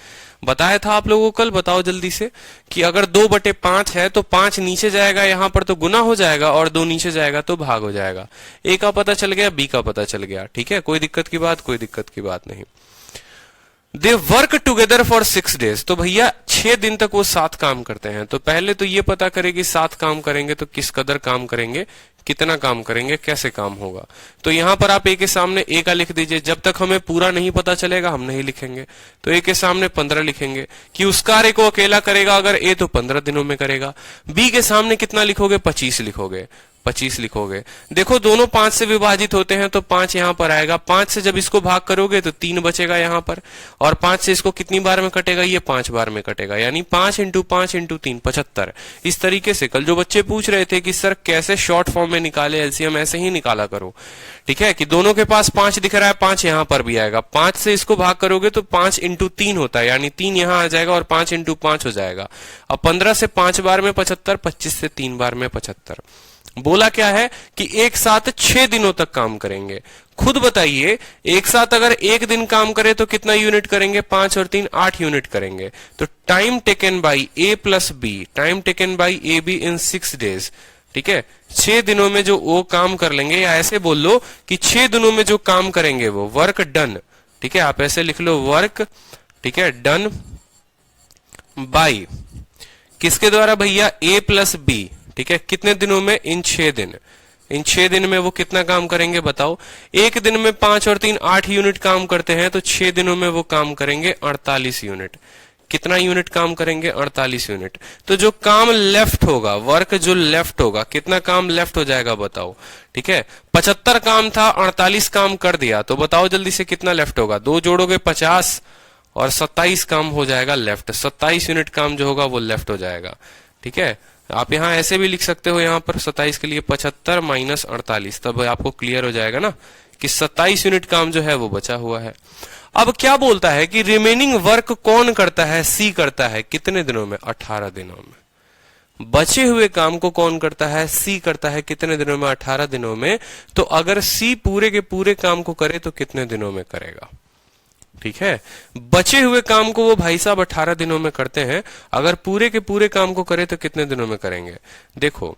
Speaker 1: बताया था आप लोगों को कल, बताओ जल्दी से, कि अगर 2/5 है तो 5 नीचे जाएगा, यहां पर तो गुना हो जाएगा, और 2 नीचे जाएगा तो भाग हो जाएगा। ए का पता चल गया, बी का पता चल गया, ठीक है। कोई दिक्कत की बात, कोई दिक्कत की बात नहीं। They work together for 6 days, तो भैया 6 दिन तक वो साथ काम करते हैं। तो पहले तो ये पता करें कि साथ काम करेंगे तो किस कदर काम करेंगे, कितना काम करेंगे, कैसे काम होगा। तो यहां पर आप ए के सामने ए का लिख दीजिए। जब तक हमें पूरा नहीं पता चलेगा हम नहीं लिखेंगे। तो ए के सामने 15 लिखेंगे कि उस कार्य को अकेला करेगा अगर ए, तो 15 दिनों में करेगा। बी के सामने कितना लिखोगे, 25 लिखोगे। 25 लिखोगे। देखो दोनों 5 से विभाजित होते हैं तो 5 यहां पर आएगा, 5 से जब इसको भाग करोगे तो 3 बचेगा यहां पर, और 5 से इसको कितनी बार में कटेगा, ये 5 बार में कटेगा, यानी 5 इंटू 5 इंटू 3 75। इस तरीके से कल जो बच्चे पूछ रहे थे कि सर कैसे शॉर्ट फॉर्म में निकाले एलसीएम, ऐसे ही निकाला करो। ठीक है कि दोनों के पास 5 दिख रहा है, 5 यहां पर भी आएगा, 5 से इसको भाग करोगे तो 5 इंटू 3 होता है, यानी 3 यहां आ जाएगा और 5 इंटू 5 हो जाएगा। अब 15 से 5 बार में 75, 25 से 3 बार में 75। बोला क्या है कि एक साथ 6 दिनों तक काम करेंगे। खुद बताइए, एक साथ अगर एक दिन काम करें तो कितना यूनिट करेंगे, 5 और 3 8 यूनिट करेंगे। तो time taken by A plus B, time taken by A B in 6 days. ठीक है, 6 दिनों में जो वो काम कर लेंगे, या ऐसे बोल लो कि 6 दिनों में जो काम करेंगे वो वर्क डन। ठीक है, आप ऐसे लिख लो वर्क, ठीक है, डन बाई किसके द्वारा भैया, ए प्लस बी। ठीक है, कितने दिनों में, इन 6 दिन। इन 6 दिन में वो कितना काम करेंगे बताओ। एक दिन में 5 और 3 8 यूनिट काम करते हैं, तो 6 दिनों में वो काम करेंगे 48 यूनिट। कितना यूनिट काम करेंगे, 48 यूनिट। तो जो काम लेफ्ट होगा, वर्क जो लेफ्ट होगा, कितना काम लेफ्ट हो जाएगा बताओ। ठीक है, 75 काम था, 48 काम कर दिया, तो बताओ जल्दी से कितना लेफ्ट होगा। 2 जोड़ोगे 50 और 27 काम हो जाएगा लेफ्ट। 27 यूनिट काम जो होगा वो लेफ्ट हो जाएगा। ठीक है, आप यहां ऐसे भी लिख सकते हो, यहां पर 27 के लिए 75 माइनस 48, तब आपको क्लियर हो जाएगा ना कि 27 यूनिट काम जो है वो बचा हुआ है। अब क्या बोलता है कि रिमेनिंग वर्क कौन करता है, सी करता है, कितने दिनों में, 18 दिनों में। बचे हुए काम को कौन करता है, सी करता है, कितने दिनों में, 18 दिनों में। तो अगर सी पूरे के पूरे काम को करे तो कितने दिनों में करेगा। ठीक है, बचे हुए काम को वो भाई साहब 18 दिनों में करते हैं, अगर पूरे के पूरे काम को करे तो कितने दिनों में करेंगे। देखो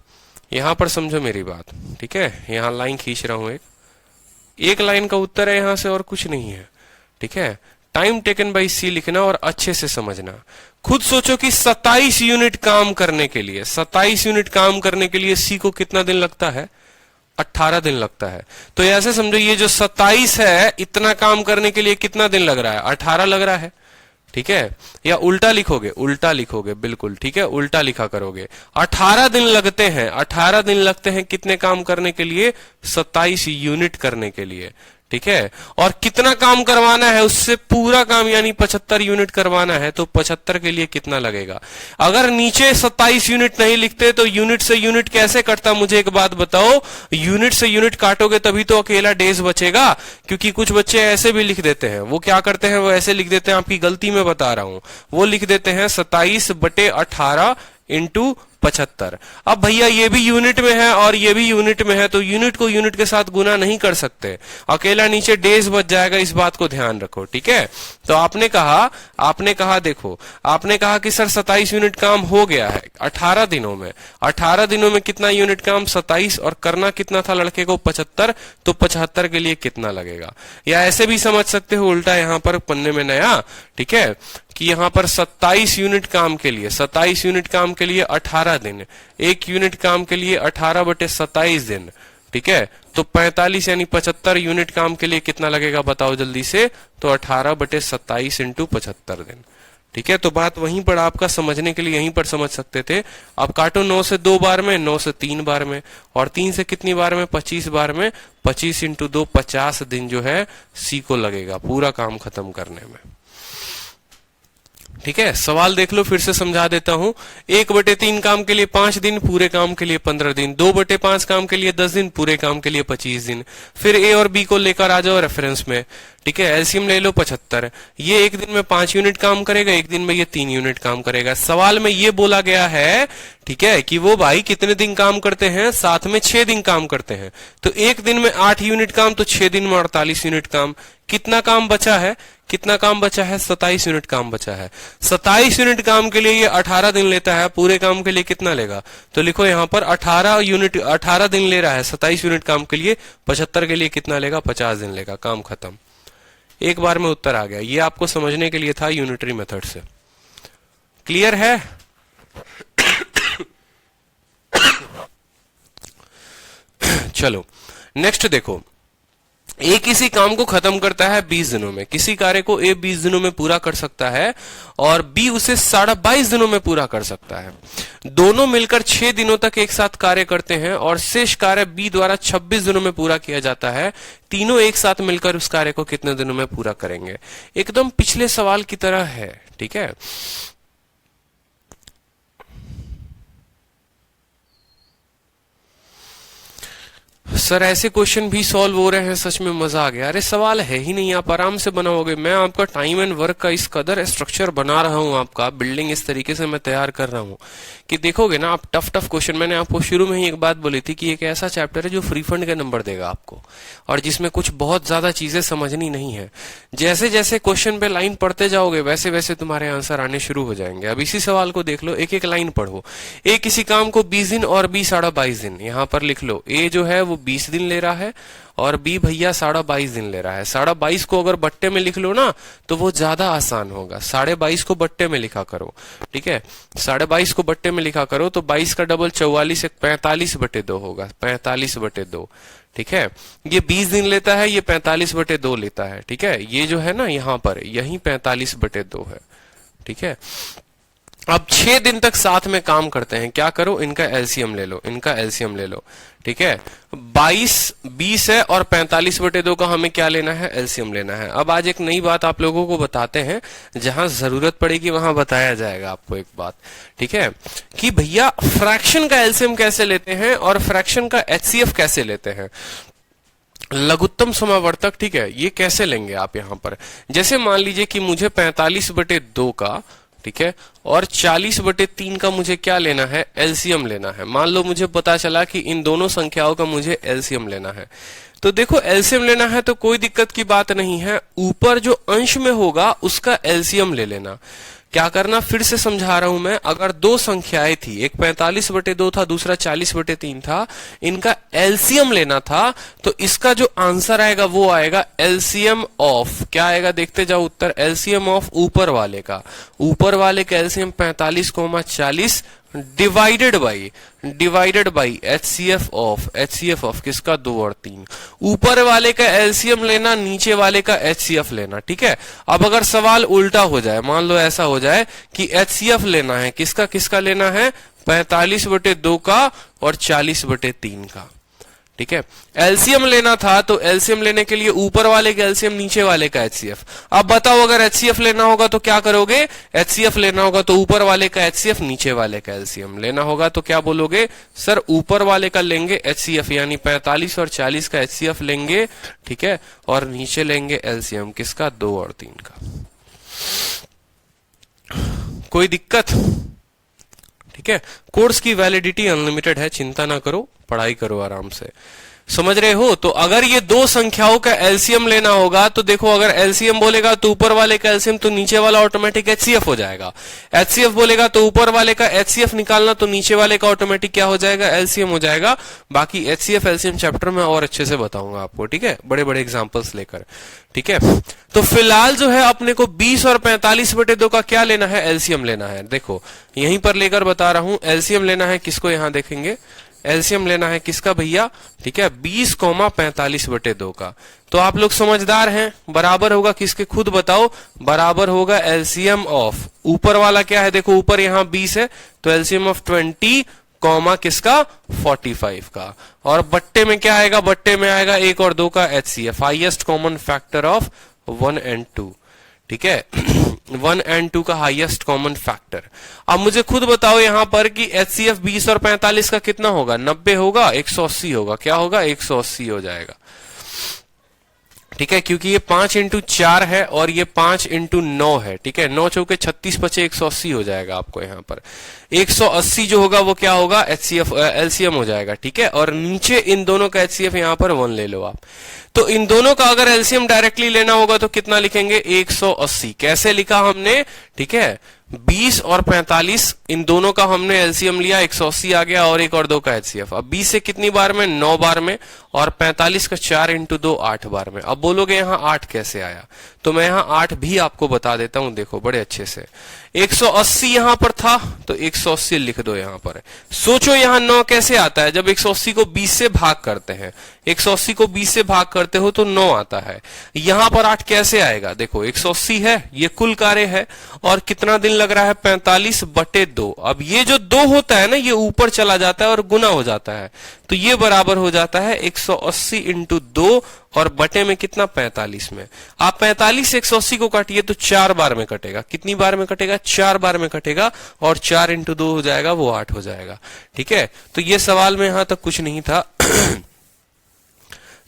Speaker 1: यहां पर समझो मेरी बात। ठीक है, यहां लाइन खींच रहा हूं, एक लाइन का उत्तर है यहां से, और कुछ नहीं है। ठीक है, टाइम टेकन बाई सी लिखना और अच्छे से समझना। खुद सोचो कि 27 यूनिट काम करने के लिए, 27 यूनिट काम करने के लिए सी को कितना दिन लगता है, 18 दिन लगता है। तो ऐसे समझो ये जो 27 है, इतना काम करने के लिए कितना दिन लग रहा है, 18 लग रहा है। ठीक है, या उल्टा लिखोगे, उल्टा लिखोगे, बिल्कुल ठीक है, उल्टा लिखा करोगे। 18 दिन लगते हैं, 18 दिन लगते हैं कितने काम करने के लिए, 27 यूनिट करने के लिए। ठीक है, और कितना काम करवाना है उससे, पूरा काम यानी 75 यूनिट करवाना है, तो 75 के लिए कितना लगेगा। अगर नीचे 27 यूनिट नहीं लिखते तो यूनिट से यूनिट कैसे कटता, मुझे एक बात बताओ। यूनिट से यूनिट काटोगे तभी तो अकेला डेज बचेगा, क्योंकि कुछ बच्चे ऐसे भी लिख देते हैं। वो क्या करते हैं, वो ऐसे लिख देते हैं, आपकी गलती में बता रहा हूं, वो लिख देते हैं 27/18 इंटू 75। अब भैया ये भी यूनिट में है और ये भी यूनिट में है, तो यूनिट को यूनिट के साथ गुना नहीं कर सकते, अकेला नीचे डेज बच जाएगा, इस बात को ध्यान रखो। ठीक है, तो आपने कहा देखो, आपने कहा कि सर 27 यूनिट काम हो गया है 18 दिनों में। 18 दिनों में कितना यूनिट काम, 27, और करना कितना था लड़के को, 75, तो 75 के लिए कितना लगेगा। या ऐसे भी समझ सकते हो उल्टा, यहां पर पन्ने में नया। ठीक है, कि यहां पर 27 यूनिट काम के लिए, 27 यूनिट काम के लिए 18 दिन, एक यूनिट काम के लिए 18/27 दिन। ठीक है, तो 45 यानी 75 यूनिट काम के लिए कितना लगेगा बताओ जल्दी से, तो 18/27 इंटू 75 दिन। ठीक है, तो बात वहीं पर आपका समझने के लिए यहीं पर समझ सकते थे। अब काटो 9 से 2 बार में, 9 से 3 बार में, और 3 से कितनी बार में, 25 बार में। 25 इंटू 2 50 दिन जो है सी को लगेगा पूरा काम खत्म करने में। ठीक है, सवाल देख लो, फिर से समझा देता हूं। 1/3 काम के लिए 5 दिन, पूरे काम के लिए 15 दिन। 2/5 काम के लिए 10 दिन, पूरे काम के लिए 25 दिन। फिर ए और बी को लेकर आ जाओ रेफरेंस में। ठीक है, एलसीएम ले लो 75। ये एक दिन में 5 यूनिट काम करेगा, एक दिन में ये 3 यूनिट काम करेगा। सवाल में ये बोला गया है, ठीक है, कि वो भाई कितने दिन काम करते हैं, साथ में 6 दिन काम करते हैं। तो एक दिन में 8 यूनिट काम, तो 6 दिन में 48 यूनिट काम। कितना काम बचा है, कितना काम बचा है, 27 यूनिट काम बचा है। 27 यूनिट काम के लिए ये 18 दिन लेता है, पूरे काम के लिए कितना लेगा, तो लिखो यहां पर 18 दिन ले रहा है 27 यूनिट काम के लिए। 75 के लिए कितना लेगा, 50 दिन लेगा, काम खत्म। एक बार में उत्तर आ गया। ये आपको समझने के लिए था यूनिटरी मेथड से। क्लियर है? चलो नेक्स्ट देखो, ए किसी काम को खत्म करता है 20 दिनों में, किसी कार्य को ए 20 दिनों में पूरा कर सकता है और बी उसे 22.5 दिनों में पूरा कर सकता है। दोनों मिलकर 6 दिनों तक एक साथ कार्य करते हैं और शेष कार्य बी द्वारा 26 दिनों में पूरा किया जाता है। तीनों एक साथ मिलकर उस कार्य को कितने दिनों में पूरा करेंगे? एकदम पिछले सवाल की तरह है, ठीक है। सर ऐसे क्वेश्चन भी सॉल्व हो रहे हैं, सच में मजा आ गया। अरे सवाल है ही नहीं, आप आराम से बनाओगे। मैं आपका टाइम एंड वर्क का इस कदर स्ट्रक्चर बना रहा हूं, आपका बिल्डिंग इस तरीके से मैं तैयार कर रहा हूं कि देखोगे ना आप टफ क्वेश्चन। मैंने आपको शुरू में ही एक बात बोली थी कि एक ऐसा चैप्टर है जो फ्री फंड के नंबर देगा आपको और जिसमें कुछ बहुत ज्यादा चीजें समझनी नहीं है। जैसे जैसे क्वेश्चन पे लाइन पढ़ते जाओगे वैसे वैसे तुम्हारे आंसर आने शुरू हो जाएंगे। अब इसी सवाल को देख लो, एक एक लाइन पढ़ो। ए किसी काम को 20 दिन और बी 22.5 दिन, यहां पर लिख लो। ए जो है वो 20 दिन ले रहा है और बी भैया 22.5 दिन ले रहा है। 22.5 को अगर बट्टे में लिख लो ना तो वो ज्यादा आसान होगा। 22.5 को बट्टे में लिखा करो, ठीक है। 22.5 को बट्टे में लिखा करो तो 22 का डबल 44, 45/2 होगा, 45/2, ठीक है। ये 20 दिन लेता है, ये 45/2 लेता है, ठीक है। ये जो है ना यहाँ पर यही 45/2 है, ठीक है। अब 6 दिन तक साथ में काम करते हैं, क्या करो, इनका एलसीएम ले लो, इनका एलसीएम ले लो, ठीक है। 20 है और 45/2 का हमें क्या लेना है, एलसीएम लेना है। अब आज एक नई बात आप लोगों को बताते हैं, जहां जरूरत पड़ेगी वहां बताया जाएगा आपको एक बात, ठीक है, कि भैया फ्रैक्शन का एलसीएम कैसे लेते हैं और फ्रैक्शन का एचसीएफ कैसे लेते हैं। लघुत्तम समावर्तक, ठीक है, ये कैसे लेंगे आप यहां पर। जैसे मान लीजिए कि मुझे 45/2 का, ठीक है, और 40/3 का मुझे क्या लेना है, एलसीएम लेना है। मान लो मुझे पता चला कि इन दोनों संख्याओं का मुझे एलसीएम लेना है, तो देखो एलसीएम लेना है तो कोई दिक्कत की बात नहीं है, ऊपर जो अंश में होगा उसका एलसीएम ले लेना। क्या करना, फिर से समझा रहा हूं मैं। अगर दो संख्याएं थी, एक 45/2 था, दूसरा 40/3 था, इनका एलसीएम लेना था, तो इसका जो आंसर आएगा वो आएगा एलसीएम ऑफ, क्या आएगा देखते जाओ उत्तर, एलसीएम ऑफ ऊपर वाले का, ऊपर वाले का LCM 45,40 divided by HCF of किसका, 2 और 3। ऊपर वाले का एलसीएम लेना, नीचे वाले का एचसीएफ लेना, ठीक है। अब अगर सवाल उल्टा हो जाए, मान लो ऐसा हो जाए कि एचसीएफ लेना है, किसका किसका लेना है, 45/2 का और 40/3 का, ठीक है। एलसीएम लेना था तो एलसीएम लेने के लिए ऊपर वाले का एलसीएम, नीचे वाले का एचसीएफ। अब बताओ अगर एचसीएफ लेना होगा तो क्या करोगे, एचसीएफ लेना होगा तो ऊपर वाले का एचसीएफ, नीचे वाले का एलसीएम लेना होगा तो क्या बोलोगे, सर ऊपर वाले का लेंगे एचसीएफ, यानी 45 और 40 का एचसीएफ लेंगे, ठीक है, और नीचे लेंगे एलसीएम किसका, 2 और 3 का। कोई दिक्कत, ठीक है। कोर्स की वैलिडिटी अनलिमिटेड है, चिंता ना करो, पढ़ाई करो आराम से, समझ रहे हो। तो अगर ये दो संख्याओं का एलसीएम लेना होगा तो देखो, अगर एलसीएम बोलेगा तो ऊपर वाले का एलसीएम तो नीचे वाला ऑटोमेटिक एचसीएफ हो जाएगा। एचसीएफ बोलेगा तो ऊपर वाले का एचसीएफ निकालना तो नीचे वाले का ऑटोमेटिक क्या हो जाएगा, एलसीएम हो जाएगा। बाकी एचसीएफ एलसीएम चैप्टर में और अच्छे से बताऊंगा आपको, ठीक है, बड़े बड़े एग्जाम्पल्स लेकर, ठीक है। तो फिलहाल जो है अपने को 20 और 45/2 का क्या लेना है, एलसीएम लेना है। देखो यहीं पर लेकर बता रहा हूं, एलसीएम लेना है किसको, यहां देखेंगे, एलसीएम लेना है किसका भैया, ठीक है, 20, 45/2 का। तो आप लोग समझदार हैं, बराबर होगा किसके, खुद बताओ, बराबर होगा एलसीएम ऑफ, ऊपर वाला क्या है, देखो ऊपर यहां 20 है तो एलसीएम ऑफ 20 कॉमा किसका, 45 का, और बट्टे में क्या आएगा, बट्टे में आएगा 1 और 2 का HCF, highest common factor of 1 और 2, ठीक है। 1 और 2 का हाईएस्ट कॉमन फैक्टर। अब मुझे खुद बताओ यहां पर कि एचसीएफ 20 और 45 का कितना होगा, 90 होगा, 180 होगा, क्या होगा, 180 हो जाएगा, ठीक है, क्योंकि ये 5 × 4 है और ये 5 × 9 है, ठीक है। 9 चौके 36 बचे 180 हो जाएगा आपको यहाँ पर। 180 जो होगा वो क्या होगा, एचसीएफ एलसीएम हो जाएगा, ठीक है। और नीचे इन दोनों का एचसीएफ यहाँ पर 1 ले लो आप। तो इन दोनों का अगर एलसीएम डायरेक्टली लेना होगा तो कितना लिखेंगे, 180। कैसे लिखा हमने, ठीक है, 20 और 45 इन दोनों का हमने एलसीएम लिया, 180 आ गया, और 1 और 2 का एचसीएफ। अब 20 से कितनी बार में, 9 बार में, और 45 का 4 इंटू 2 8 बार में। अब बोलोगे यहां 8 कैसे आया, तो मैं यहां 8 भी आपको बता देता हूं, देखो बड़े अच्छे से। 180 यहां पर था तो 180 लिख दो यहां पर। सोचो यहां 9 कैसे आता है, जब 180 को 20 से भाग करते हैं, 180 को 20 से भाग करते हो तो 9 आता है। यहां पर 8 कैसे आएगा, देखो 180 है, ये कुल कार्य है, और कितना दिन लग रहा है, 45/2। अब ये जो 2 होता है ना, ये ऊपर चला जाता है और गुना हो जाता है, तो ये बराबर हो जाता है 180 इंटू 2 और बटे में कितना, 45 में। आप 45 से 180 को काटिए तो 4 बार में कटेगा। कितनी बार में कटेगा, 4 बार में कटेगा, और 4 इंटू 2 हो जाएगा, वो 8 हो जाएगा। ठीक है, तो ये सवाल में यहां तक कुछ नहीं था।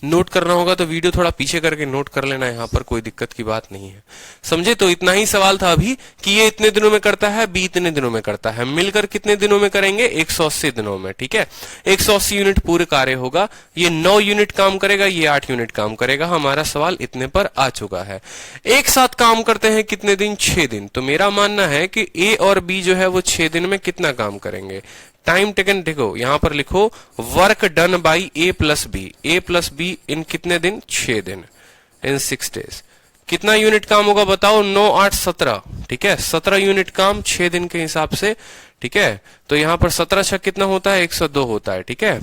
Speaker 1: नोट करना होगा तो वीडियो थोड़ा पीछे करके नोट कर लेना, यहां पर कोई दिक्कत की बात नहीं है। समझे, तो इतना ही सवाल था अभी कि ये इतने दिनों में करता है, बी इतने दिनों में करता है, मिलकर कितने दिनों में करेंगे, 180 दिनों में। ठीक है, 180 यूनिट पूरे कार्य होगा, ये 9 यूनिट काम करेगा, ये 8 यूनिट काम करेगा। हमारा सवाल इतने पर आ चुका है। एक साथ काम करते हैं कितने दिन, 6 दिन। तो मेरा मानना है कि ए और बी जो है वो 6 दिन में कितना काम करेंगे। टाइम टेकन देखो, यहां पर लिखो work done by A plus be in कितने दिन, 6 दिन, इन 6 डेज। कितना यूनिट काम होगा बताओ, 9 8 17। ठीक है, 17 यूनिट काम 6 दिन के हिसाब से। ठीक है, तो यहां पर 17 छक कितना होता है, 102 होता है। ठीक है,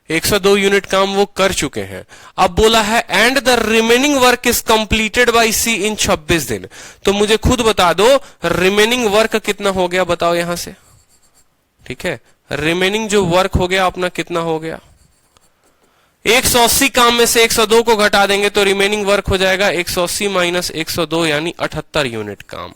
Speaker 1: 102 यूनिट काम वो कर चुके हैं। अब बोला है and the remaining work is completed by C in 26 दिन। तो मुझे खुद बता दो रिमेनिंग वर्क कितना हो गया, बताओ यहां से। ठीक है, रिमेनिंग जो वर्क हो गया अपना कितना हो गया, 180 काम में से 102 को घटा देंगे तो रिमेनिंग वर्क हो जाएगा 180 माइनस 102 यानी 78 यूनिट काम।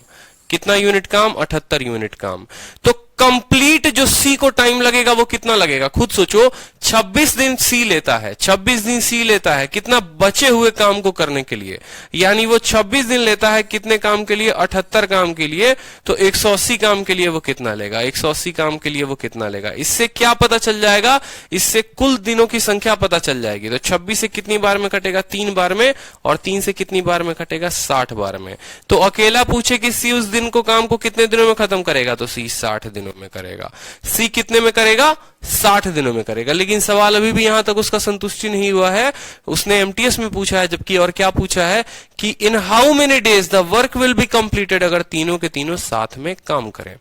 Speaker 1: कितना यूनिट काम, 78 यूनिट काम। तो कंप्लीट जो सी को टाइम लगेगा वो कितना लगेगा, खुद सोचो। 26 दिन सी लेता है, 26 दिन सी लेता है कितना, बचे हुए काम को करने के लिए, यानी वो 26 दिन लेता है कितने काम के लिए, 78 काम के लिए। तो 180 काम के लिए वो कितना लेगा, 180 काम के लिए वो कितना लेगा। इससे क्या पता चल जाएगा, इससे कुल दिनों की संख्या पता चल जाएगी। तो 26 से कितनी बार में कटेगा, 3 बार में, और 3 से कितनी बार में कटेगा, 60 बार में। तो अकेला पूछे कि सी उस दिन को काम को कितने दिनों में खत्म करेगा, तो सी 60 दिनों में करेगा। सी कितने में करेगा, 60 दिनों में करेगा। लेकिन सवाल अभी भी यहां तक उसका संतुष्टि नहीं हुआ है, उसने एमटीएस में पूछा है, जबकि और क्या पूछा है कि इन how many days the work will be completed, अगर तीनों के तीनों साथ में काम करें।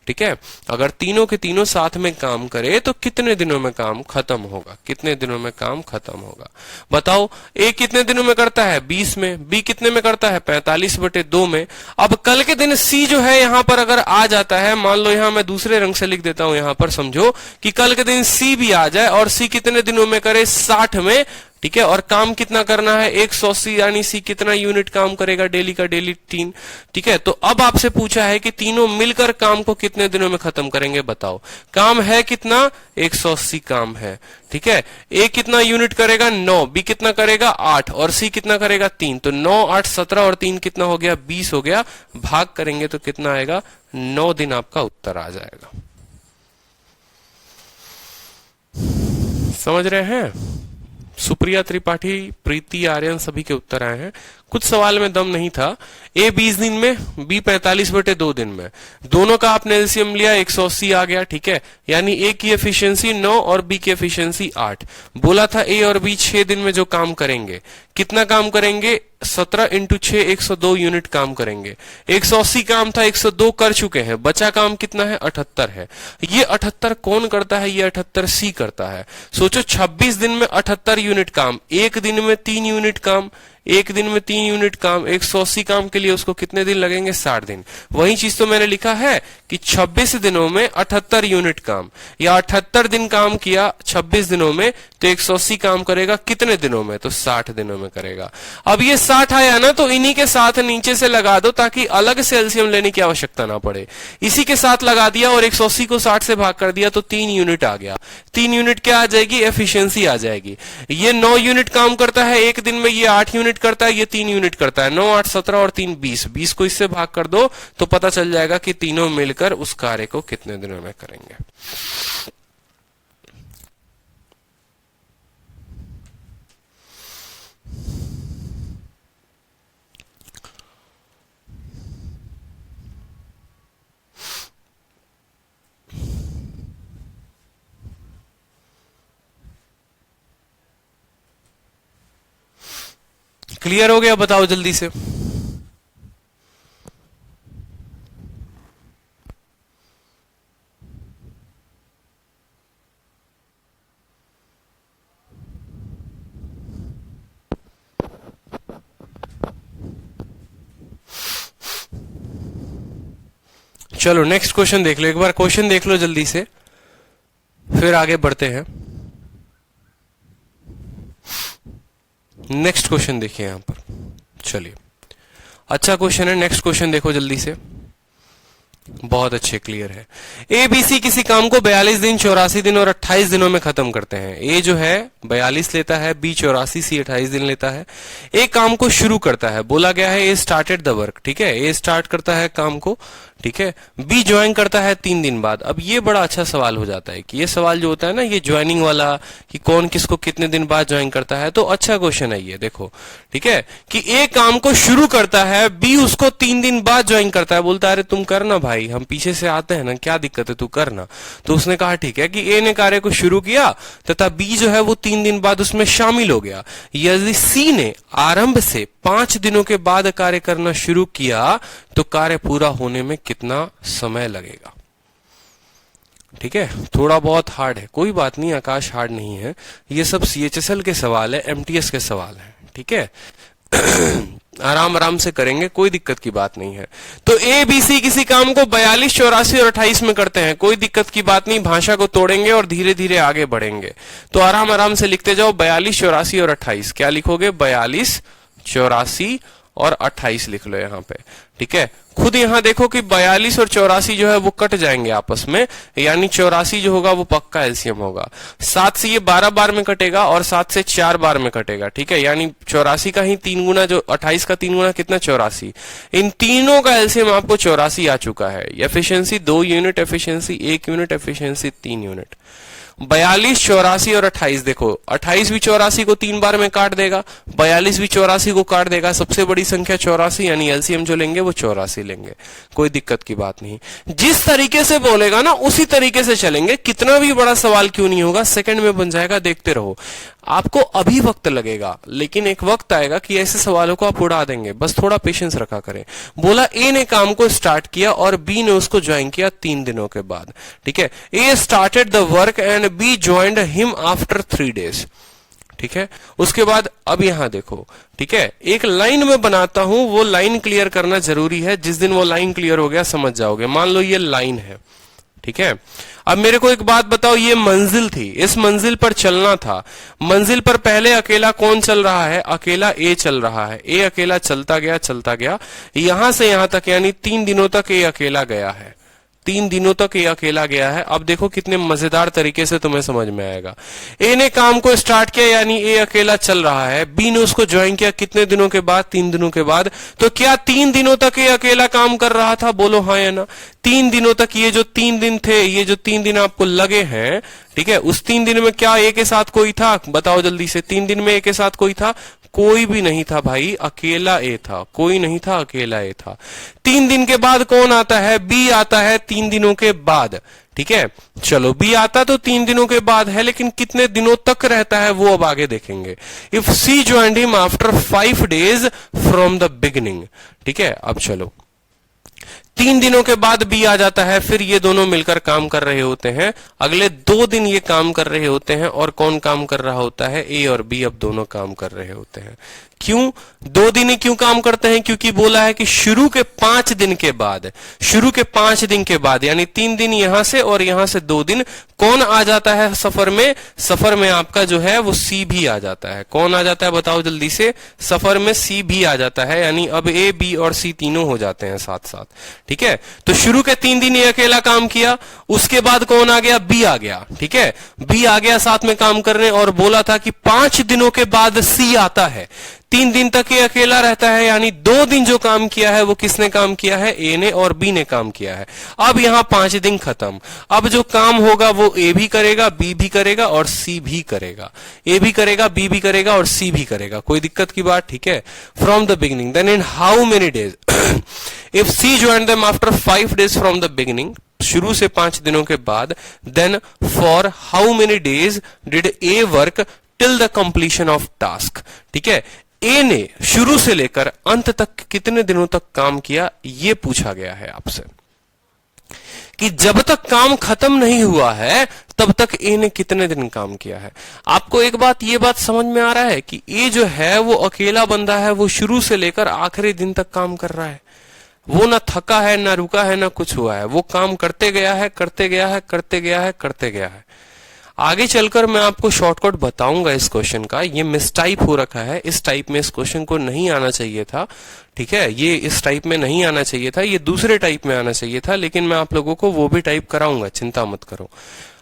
Speaker 1: ठीक है, अगर तीनों के तीनों साथ में काम करे तो कितने दिनों में काम खत्म होगा, कितने दिनों में काम खत्म होगा बताओ। ए कितने दिनों में करता है, 20 में। बी कितने में करता है, 45/2 में। अब कल के दिन सी जो है यहां पर अगर आ जाता है, मान लो यहां मैं दूसरे रंग से लिख देता हूं, यहां पर समझो कि कल के दिन सी भी आ जाए और सी कितने दिनों में करे, 60 में। ठीक है, और काम कितना करना है, 180, यानी सी कितना यूनिट काम करेगा, डेली का डेली 3। ठीक है, तो अब आपसे पूछा है कि तीनों मिलकर काम को कितने दिनों में खत्म करेंगे, बताओ। काम है कितना, 180 काम है। ठीक है, ए कितना यूनिट करेगा, 9, बी कितना करेगा, 8, और सी कितना करेगा, 3। तो 9 8 17 और 3 कितना हो गया, 20 हो गया। भाग करेंगे तो कितना आएगा, 9 दिन आपका उत्तर आ जाएगा। समझ रहे हैं। सुप्रिया त्रिपाठी, प्रीति आर्यन सभी के उत्तर आए हैं। कुछ सवाल में दम नहीं था। ए 20 दिन में, बी 45/2 दिन में। दोनों का आपने एलसीएम लिया, 180 आ गया। ठीक है, यानी ए की एफिशिएंसी 9 और बी की एफिशिएंसी 8। बोला था ए और बी 6 दिन में जो काम करेंगे, कितना काम करेंगे, 17 इंटू 6 102 यूनिट काम करेंगे। 180 काम था, 102 कर चुके हैं, बचा काम कितना है, 78 है। ये 78 कौन करता है, ये 78 सी करता है। सोचो 26 दिन में 78 यूनिट काम, एक दिन में 3 यूनिट काम, एक दिन में 3 यूनिट काम, 180 काम के लिए उसको कितने दिन लगेंगे, 60 दिन। वही चीज तो मैंने लिखा है कि 26 दिनों में 78 यूनिट काम, या 78 दिन काम किया 26 दिनों में, तो 180 काम करेगा कितने दिनों में, तो 60 दिनों में करेगा। अब ये 60 आया ना, तो इन्हीं के साथ नीचे से लगा दो ताकि अलग से एलसीएम लेने की आवश्यकता ना पड़े। इसी के साथ लगा दिया और 180 को 60 से भाग कर दिया तो 3 यूनिट आ गया। 3 यूनिट क्या आ जाएगी, एफिशिएंसी आ जाएगी। ये 9 यूनिट काम करता है एक दिन में, ये 8 यूनिट करता है, ये 3 यूनिट करता है। 9 8 17 और 3 20, 20 को इससे भाग कर दो तो पता चल जाएगा कि तीनों मिलकर उस कार्य को कितने दिनों में करेंगे। क्लियर हो गया? बताओ जल्दी से। चलो नेक्स्ट क्वेश्चन देख लो, एक बार क्वेश्चन देख लो जल्दी से, फिर आगे बढ़ते हैं। नेक्स्ट क्वेश्चन देखिए यहां पर, चलिए अच्छा क्वेश्चन है। नेक्स्ट क्वेश्चन देखो जल्दी से, बहुत अच्छे, क्लियर है। ए बी सी किसी काम को 42 दिन, 84 दिन और 28 दिनों में खत्म करते हैं। ए जो है 42 लेता है, बी 84, सी 28 दिन लेता है। ए काम को शुरू करता है, बोला गया है ए स्टार्टेड द वर्क, ठीक है, ए स्टार्ट करता है काम को, ठीक है। बी ज्वाइन करता है 3 दिन बाद। अब ये बड़ा अच्छा सवाल हो जाता है कि ये सवाल जो होता है ना, ये ज्वाइनिंग वाला, कि कौन किसको कितने दिन बाद ज्वाइन करता है, तो अच्छा क्वेश्चन है ये, देखो, ठीक है, कि ए काम को शुरू करता है, बी उसको 3 दिन बाद ज्वाइन करता है, बोलता है अरे तुम करना भाई, हम पीछे से आते हैं ना, क्या दिक्कत है, तू करना। तो उसने कहा ठीक है, कि ए ने कार्य को शुरू किया तथा बी जो है वो 3 दिन बाद उसमें शामिल हो गया। यदि सी ने आरंभ से 5 दिनों के बाद कार्य करना शुरू किया तो कार्य पूरा होने में कितना समय लगेगा? ठीक है, थोड़ा बहुत हार्ड है, कोई बात नहीं, आकाश हार्ड नहीं है, ये सब सीएचएसएल के सवाल है, एमटीएस के सवाल है, ठीक है। आराम आराम से करेंगे, कोई दिक्कत की बात नहीं है। तो ए बी सी किसी काम को 42, 84 और 28 में करते हैं, कोई दिक्कत की बात नहीं, भाषा को तोड़ेंगे और धीरे धीरे आगे बढ़ेंगे। तो आराम आराम से लिखते जाओ, 42, 84 और 28। क्या लिखोगे? 42, 84 और 28 लिख लो यहां पे, ठीक है। खुद यहां देखो कि 42 और 84 जो है वो कट जाएंगे आपस में, यानी 84 जो होगा वो पक्का एलसीएम होगा। 7 से ये 12 बार में कटेगा और 7 से 4 बार में कटेगा, ठीक है, यानी 84 का ही 3 गुना, जो 28 का 3 गुना कितना? 84। इन तीनों का एलसीएम आपको 84 आ चुका है। Efficiency 2 unit, efficiency 1 unit, efficiency 3 unit. 42, 84 और 28, देखो 28 भी 84 को 3 बार में काट देगा, 42 भी 84 को काट देगा, सबसे बड़ी संख्या 84, यानी एलसीएम जो लेंगे वो 84 लेंगे, कोई दिक्कत की बात नहीं। जिस तरीके से बोलेगा ना उसी तरीके से चलेंगे, कितना भी बड़ा सवाल क्यों नहीं होगा, सेकंड में बन जाएगा, देखते रहो। आपको अभी वक्त लगेगा, लेकिन एक वक्त आएगा कि ऐसे सवालों को आप उड़ा देंगे, बस थोड़ा पेशेंस रखा करें। बोला ए ने काम को स्टार्ट किया और बी ने उसको ज्वाइन किया 3 दिनों के बाद, ठीक है। A started the work and B joined him after 3 days, ठीक है। उसके बाद अब यहां देखो, ठीक है, एक लाइन में बनाता हूं, वो लाइन क्लियर करना जरूरी है, जिस दिन वो लाइन क्लियर हो गया समझ जाओगे। मान लो ये लाइन है, ठीक है। अब मेरे को एक बात बताओ, ये मंजिल थी, इस मंजिल पर चलना था, मंजिल पर पहले अकेला कौन चल रहा है? अकेला ए चल रहा है। ए अकेला चलता गया, यहां से यहां तक, यानी 3 दिनों तक ए अकेला गया है, 3 दिनों तक ये अकेला गया है। अब देखो कितने मजेदार तरीके से तुम्हें समझ में आएगा। ए ने काम को स्टार्ट किया, यानी ए अकेला चल रहा है, बी ने उसको ज्वाइन किया कितने दिनों के बाद? 3 दिनों के बाद। तो क्या 3 दिनों तक ये अकेला काम कर रहा था? बोलो हाँ या ना। 3 दिनों तक, ये जो 3 दिन थे, ये जो 3 दिन आपको लगे हैं, ठीक है, उस 3 दिन में क्या ए के साथ कोई था? बताओ जल्दी से। 3 दिन में ए के साथ कोई था? कोई भी नहीं था भाई, अकेला ए था, कोई नहीं था, अकेला ए था। 3 दिन के बाद कौन आता है? बी आता है 3 दिनों के बाद, ठीक है। चलो बी आता तो 3 दिनों के बाद है, लेकिन कितने दिनों तक रहता है वो अब आगे देखेंगे। If C joined him after 5 days from the beginning, ठीक है। अब चलो 3 दिनों के बाद बी आ जाता है, फिर ये दोनों मिलकर काम कर रहे होते हैं, अगले 2 दिन ये काम कर रहे होते हैं, और कौन काम कर रहा होता है? ए और बी अब दोनों काम कर रहे होते हैं। क्यों 2 दिन ही क्यों काम करते हैं? क्योंकि बोला है कि शुरू के 5 दिन के बाद, शुरू के 5 दिन के बाद, यानी 3 दिन यहां से और यहां से 2 दिन, कौन आ जाता है सफर में? सफर में आपका जो है वो सी भी आ जाता है। कौन आ जाता है बताओ जल्दी से? सफर में सी भी आ जाता है, यानी अब ए बी और सी तीनों हो जाते हैं साथ साथ, ठीक है। तो शुरू के 3 दिन ये अकेला काम किया, उसके बाद कौन आ गया? बी आ गया, ठीक है। बी आ गया साथ में काम करने, और बोला था कि 5 दिनों के बाद सी आता है। 3 दिन तक ये अकेला रहता है, यानी 2 दिन जो काम किया है वो किसने काम किया है? ए ने और बी ने काम किया है। अब यहां 5 दिन खत्म। अब जो काम होगा वो ए भी करेगा, बी भी करेगा और सी भी करेगा। ए भी करेगा, बी भी करेगा और सी भी करेगा, कोई दिक्कत की बात, ठीक है। From the beginning, then in how many days? If C join them after 5 days from the beginning, शुरू से 5 दिनों के बाद, then for how many days did A work till the completion of task, ठीक है। ए ने शुरू से लेकर अंत तक कितने दिनों तक काम किया, ये पूछा गया है आपसे कि जब तक काम खत्म नहीं हुआ है तब तक ए ने कितने दिन काम किया है। आपको एक बात, ये बात समझ में आ रहा है कि ए जो है वो अकेला बंदा है, वो शुरू से लेकर आखिरी दिन तक काम कर रहा है। वो ना थका है, ना रुका है, ना कुछ हुआ है, वो काम करते गया है, करते गया है, करते गया है, करते गया है। आगे चलकर मैं आपको शॉर्टकट बताऊंगा इस क्वेश्चन का। ये मिसटाइप हो रखा है, इस टाइप में इस क्वेश्चन को नहीं आना चाहिए था, ठीक है, ये इस टाइप में नहीं आना चाहिए था, ये दूसरे टाइप में आना चाहिए था, लेकिन मैं आप लोगों को वो भी टाइप कराऊंगा, चिंता मत करो।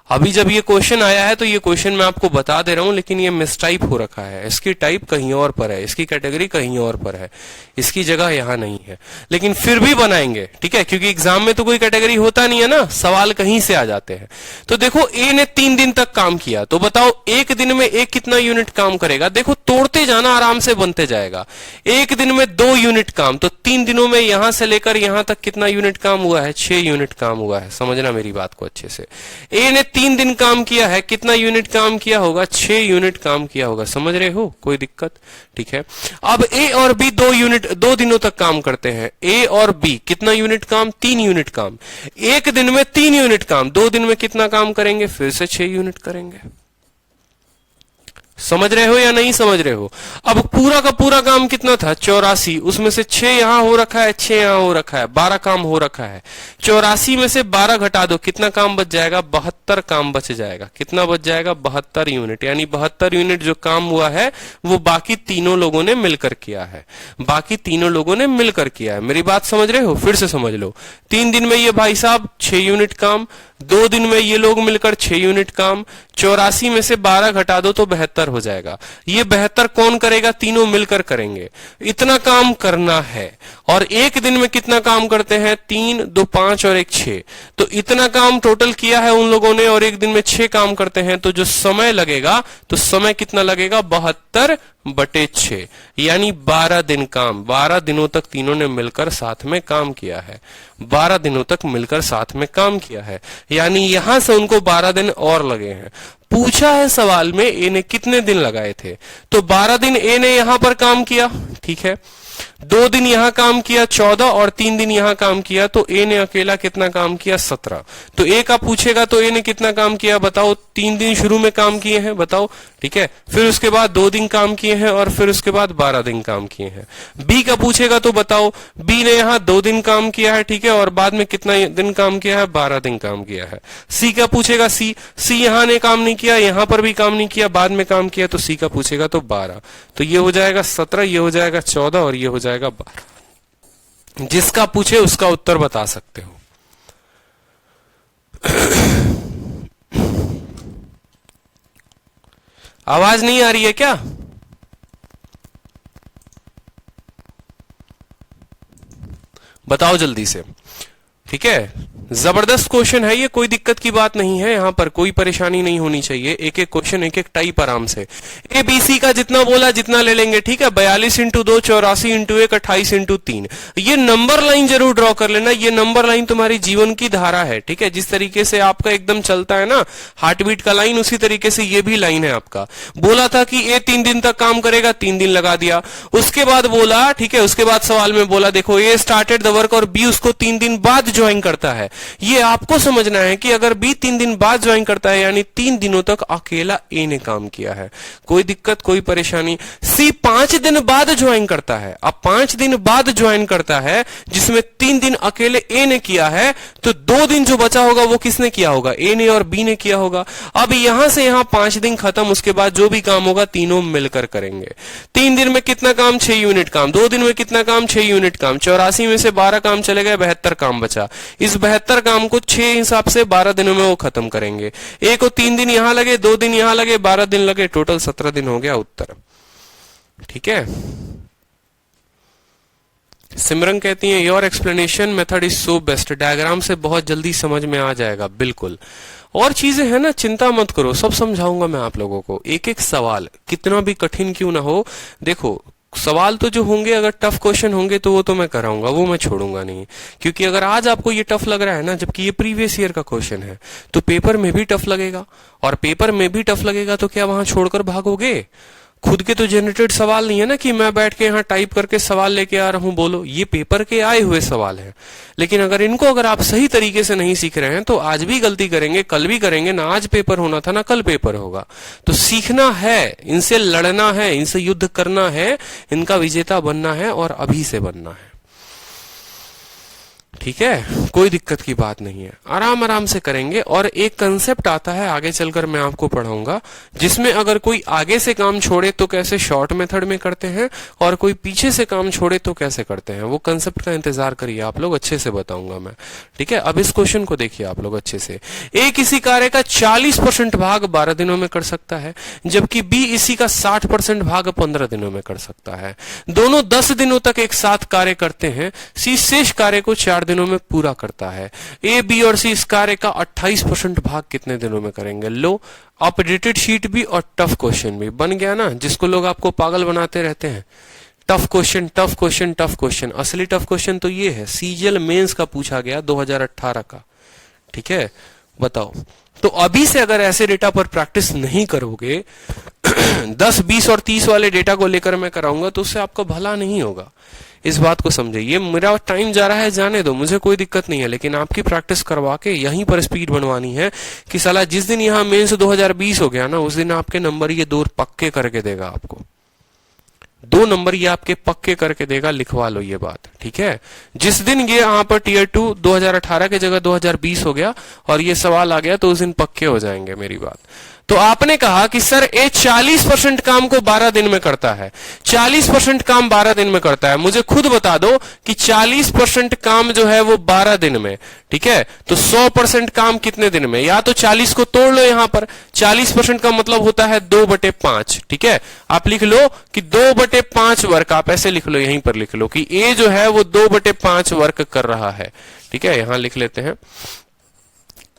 Speaker 1: अभी जब ये क्वेश्चन आया है तो ये क्वेश्चन मैं आपको बता दे रहा हूं, लेकिन ये मिसटाइप हो रखा है, इसकी टाइप कहीं और पर है, इसकी कैटेगरी कहीं और पर है, इसकी जगह यहां नहीं है, लेकिन फिर भी बनाएंगे, ठीक है, क्योंकि एग्जाम में तो कोई कैटेगरी होता नहीं है ना, सवाल कहीं से आ जाते हैं। तो देखो ए ने 3 दिन तक काम किया, तो बताओ एक दिन में ए कितना यूनिट काम करेगा। देखो तोड़ते जाना, आराम से बनते जाएगा। एक दिन में 2 यूनिट काम, तो 3 दिनों में यहां से लेकर यहां तक कितना यूनिट काम हुआ है, 6 यूनिट काम हुआ है। समझना मेरी बात को अच्छे से। ए ने 3 दिन काम किया है, कितना यूनिट काम किया होगा, 6 यूनिट काम किया होगा। समझ रहे हो, कोई दिक्कत, ठीक है। अब ए और बी 2 दिनों तक काम करते हैं। ए और बी कितना यूनिट काम, 3 यूनिट काम। एक दिन में 3 यूनिट काम, 2 दिन में कितना काम करेंगे, फिर से 6 यूनिट करेंगे। समझ रहे हो या नहीं समझ रहे हो। अब पूरा का पूरा काम कितना था, 84, उसमें से 6 यहां हो रखा है, 6 यहां हो रखा है, 12 काम हो रखा है। 84 में से 12 घटा दो, कितना काम बच जाएगा, 72 काम बच जाएगा। कितना बच जाएगा, 72 यूनिट। यानी 72 यूनिट जो काम हुआ है वो बाकी तीनों लोगों ने मिलकर किया है, बाकी तीनों लोगों ने मिलकर किया है। मेरी बात समझ रहे हो, फिर से समझ लो। 3 दिन में ये भाई साहब 6 यूनिट काम, 2 दिन में ये लोग मिलकर 6 यूनिट काम, 84 में से 12 घटा दो तो 72 हो जाएगा। ये 72 कौन करेगा, तीनों मिलकर करेंगे। इतना काम करना है। और एक दिन में कितना काम करते हैं, 3, 2, 5 और 1, 6। तो इतना काम टोटल किया है उन लोगों ने, और एक दिन में 6 काम करते हैं, तो जो समय लगेगा, तो समय कितना लगेगा, 72/6, यानी 12 दिन काम। 12 दिनों तक तीनों ने मिलकर साथ में काम किया है, 12 दिनों तक मिलकर साथ में काम किया है, यानी यहां से उनको 12 दिन और लगे हैं। पूछा है सवाल में ए ने कितने दिन लगाए थे, तो 12 दिन ए ने यहां पर काम किया, ठीक है, 2 दिन यहां काम किया 14, और 3 दिन यहां काम किया, तो ए ने अकेला कितना काम किया, 17। तो ए का पूछेगा तो ए ने कितना काम किया बताओ, 3 दिन शुरू में काम किए हैं, बताओ, ठीक है, फिर उसके बाद 2 दिन काम किए हैं, और फिर उसके बाद 12 दिन काम किए हैं। बी का पूछेगा तो बताओ, बी ने यहां 2 दिन काम किया है, ठीक है, और बाद में कितना दिन काम किया है, 12 दिन काम किया है। सी का पूछेगा, सी यहां ने काम नहीं किया, यहां पर भी काम नहीं किया, बाद में काम किया, तो सी का पूछेगा तो 12। तो ये हो जाएगा 17, ये हो जाएगा 14, और ये हो जाएगा 12। जिसका पूछे उसका उत्तर बता सकते हो। आवाज नहीं आ रही है क्या, बताओ जल्दी से, ठीक है। जबरदस्त क्वेश्चन है ये, कोई दिक्कत की बात नहीं है, यहां पर कोई परेशानी नहीं होनी चाहिए। एक एक क्वेश्चन एक एक टाइप आराम से। ए बी सी का जितना बोला जितना ले लेंगे, ठीक है। 42 × 2, 84 × 1, 28 × 3। ये नंबर लाइन जरूर ड्रॉ कर लेना, ये नंबर लाइन तुम्हारी जीवन की धारा है, ठीक है। जिस तरीके से आपका एकदम चलता है ना हार्ट बीट का लाइन, उसी तरीके से ये भी लाइन है आपका। बोला था कि ए 3 दिन तक काम करेगा, 3 दिन लगा दिया। उसके बाद बोला, ठीक है, उसके बाद सवाल में बोला देखो ए स्टार्टेड द वर्क, और बी उसको 3 दिन बाद ज्वाइन करता है। ये आपको समझना है कि अगर बी 3 दिन बाद ज्वाइन करता है, यानी 3 दिनों तक अकेला ए ने काम किया है, कोई दिक्कत कोई परेशानी। सी 5 दिन बाद ज्वाइन करता है। अब 5 दिन बाद ज्वाइन करता है, जिसमें 3 दिन अकेले ए ने किया है, तो 2 दिन जो बचा होगा वो किसने किया होगा, ए ने और बी ने किया होगा। अब यहां से यहां 5 दिन खत्म, उसके बाद जो भी काम होगा तीनों मिलकर करेंगे। 3 दिन में कितना काम, 6 यूनिट काम। 2 दिन में कितना काम, 6 यूनिट काम। 84 में से 12 काम चले गए, 72 काम बचा। इस 72 काम को 6 हिसाब से 12 दिनों में वो खत्म करेंगे। ए को 3 दिन यहां लगे, 2 दिन यहां लगे, 12 दिन लगे, टोटल 17 दिन हो गया उत्तर, ठीक है। सिमरन कहती है your explanation method is so best, diagram से बहुत जल्दी समझ में आ जाएगा। बिल्कुल, और चीजें हैं ना, चिंता मत करो, सब समझाऊंगा मैं आप लोगों को। एक एक सवाल कितना भी कठिन क्यों ना हो, देखो सवाल तो जो होंगे, अगर टफ क्वेश्चन होंगे तो वो तो मैं कराऊंगा, वो मैं छोड़ूंगा नहीं। क्योंकि अगर आज आपको ये टफ लग रहा है ना, जबकि ये प्रीवियस ईयर का क्वेश्चन है, तो पेपर में भी टफ लगेगा, और पेपर में भी टफ लगेगा तो क्या वहां छोड़कर भागोगे, खुद के तो जनरेटेड सवाल नहीं है ना कि मैं बैठ के यहाँ टाइप करके सवाल लेके आ रहा हूं बोलो, ये पेपर के आए हुए सवाल हैं। लेकिन अगर आप सही तरीके से नहीं सीख रहे हैं तो आज भी गलती करेंगे, कल भी करेंगे ना। आज पेपर होना था ना कल पेपर होगा। तो सीखना है, इनसे लड़ना है, इनसे युद्ध करना है, इनका विजेता बनना है और अभी से बनना है। ठीक है, कोई दिक्कत की बात नहीं है, आराम आराम से करेंगे। और एक कंसेप्ट आता है आगे चलकर मैं आपको पढ़ाऊंगा, जिसमें अगर कोई आगे से काम छोड़े तो कैसे शॉर्ट मेथड में करते हैं और कोई पीछे से काम छोड़े तो कैसे करते हैं। वो कंसेप्ट का इंतजार करिए, आप लोग अच्छे से बताऊंगा मैं। ठीक है, अब इस क्वेश्चन को देखिए आप लोग अच्छे से। ए किसी कार्य का 40% भाग 12 दिनों में कर सकता है, जबकि बी इसी का 60% भाग 15 दिनों में कर सकता है। दोनों 10 दिनों तक एक साथ कार्य करते हैं। सी शेष कार्य को 4 दिनों में पूरा करता है। ए, बी और सी इस कार्य का 28% भाग कितने दिनों में करेंगे। लो, अपडेटेड शीट भी और टफ क्वेश्चन भी बन गया ना, जिसको लोग आपको पागल बनाते रहते हैं। Tough question, tough question, tough question. असली टफ क्वेश्चन तो ये है, सीजीएल मेंस का पूछा गया 2018 का। ठीक है, बताओ। तो अभी से अगर ऐसे डेटा पर प्रैक्टिस नहीं करोगे 10, 20 और 30 वाले डेटा को लेकर मैं कराऊंगा तो उससे आपका भला नहीं होगा। इस बात को समझिए। मेरा टाइम जा रहा है, जाने दो, मुझे कोई दिक्कत नहीं है, लेकिन आपकी प्रैक्टिस करवा के यहीं पर स्पीड बनवानी है कि साला जिस दिन यहाँ मेंस 2020 हो गया ना, उस दिन आपके नंबर ये 2 पक्के करके देगा आपको। 2 नंबर ये आपके पक्के करके देगा, लिखवा लो ये बात। ठीक है, जिस दिन ये यहाँ पर टीयर 2 2018 की जगह 2020 हो गया और ये सवाल आ गया तो उस दिन पक्के हो जाएंगे मेरी बात। तो आपने कहा कि सर ए 40% काम को 12 दिन में करता है, 40% काम 12 दिन में करता है। मुझे खुद बता दो कि 40% काम जो है वो 12 दिन में, ठीक है, तो 100% काम कितने दिन में। या तो 40 को तोड़ लो, यहां पर 40% का मतलब होता है 2/5। ठीक है, आप लिख लो कि 2/5 वर्क, आप ऐसे लिख लो, यहीं पर लिख लो कि ए जो है वो 2/5 वर्क कर रहा है। ठीक है, यहां लिख लेते हैं,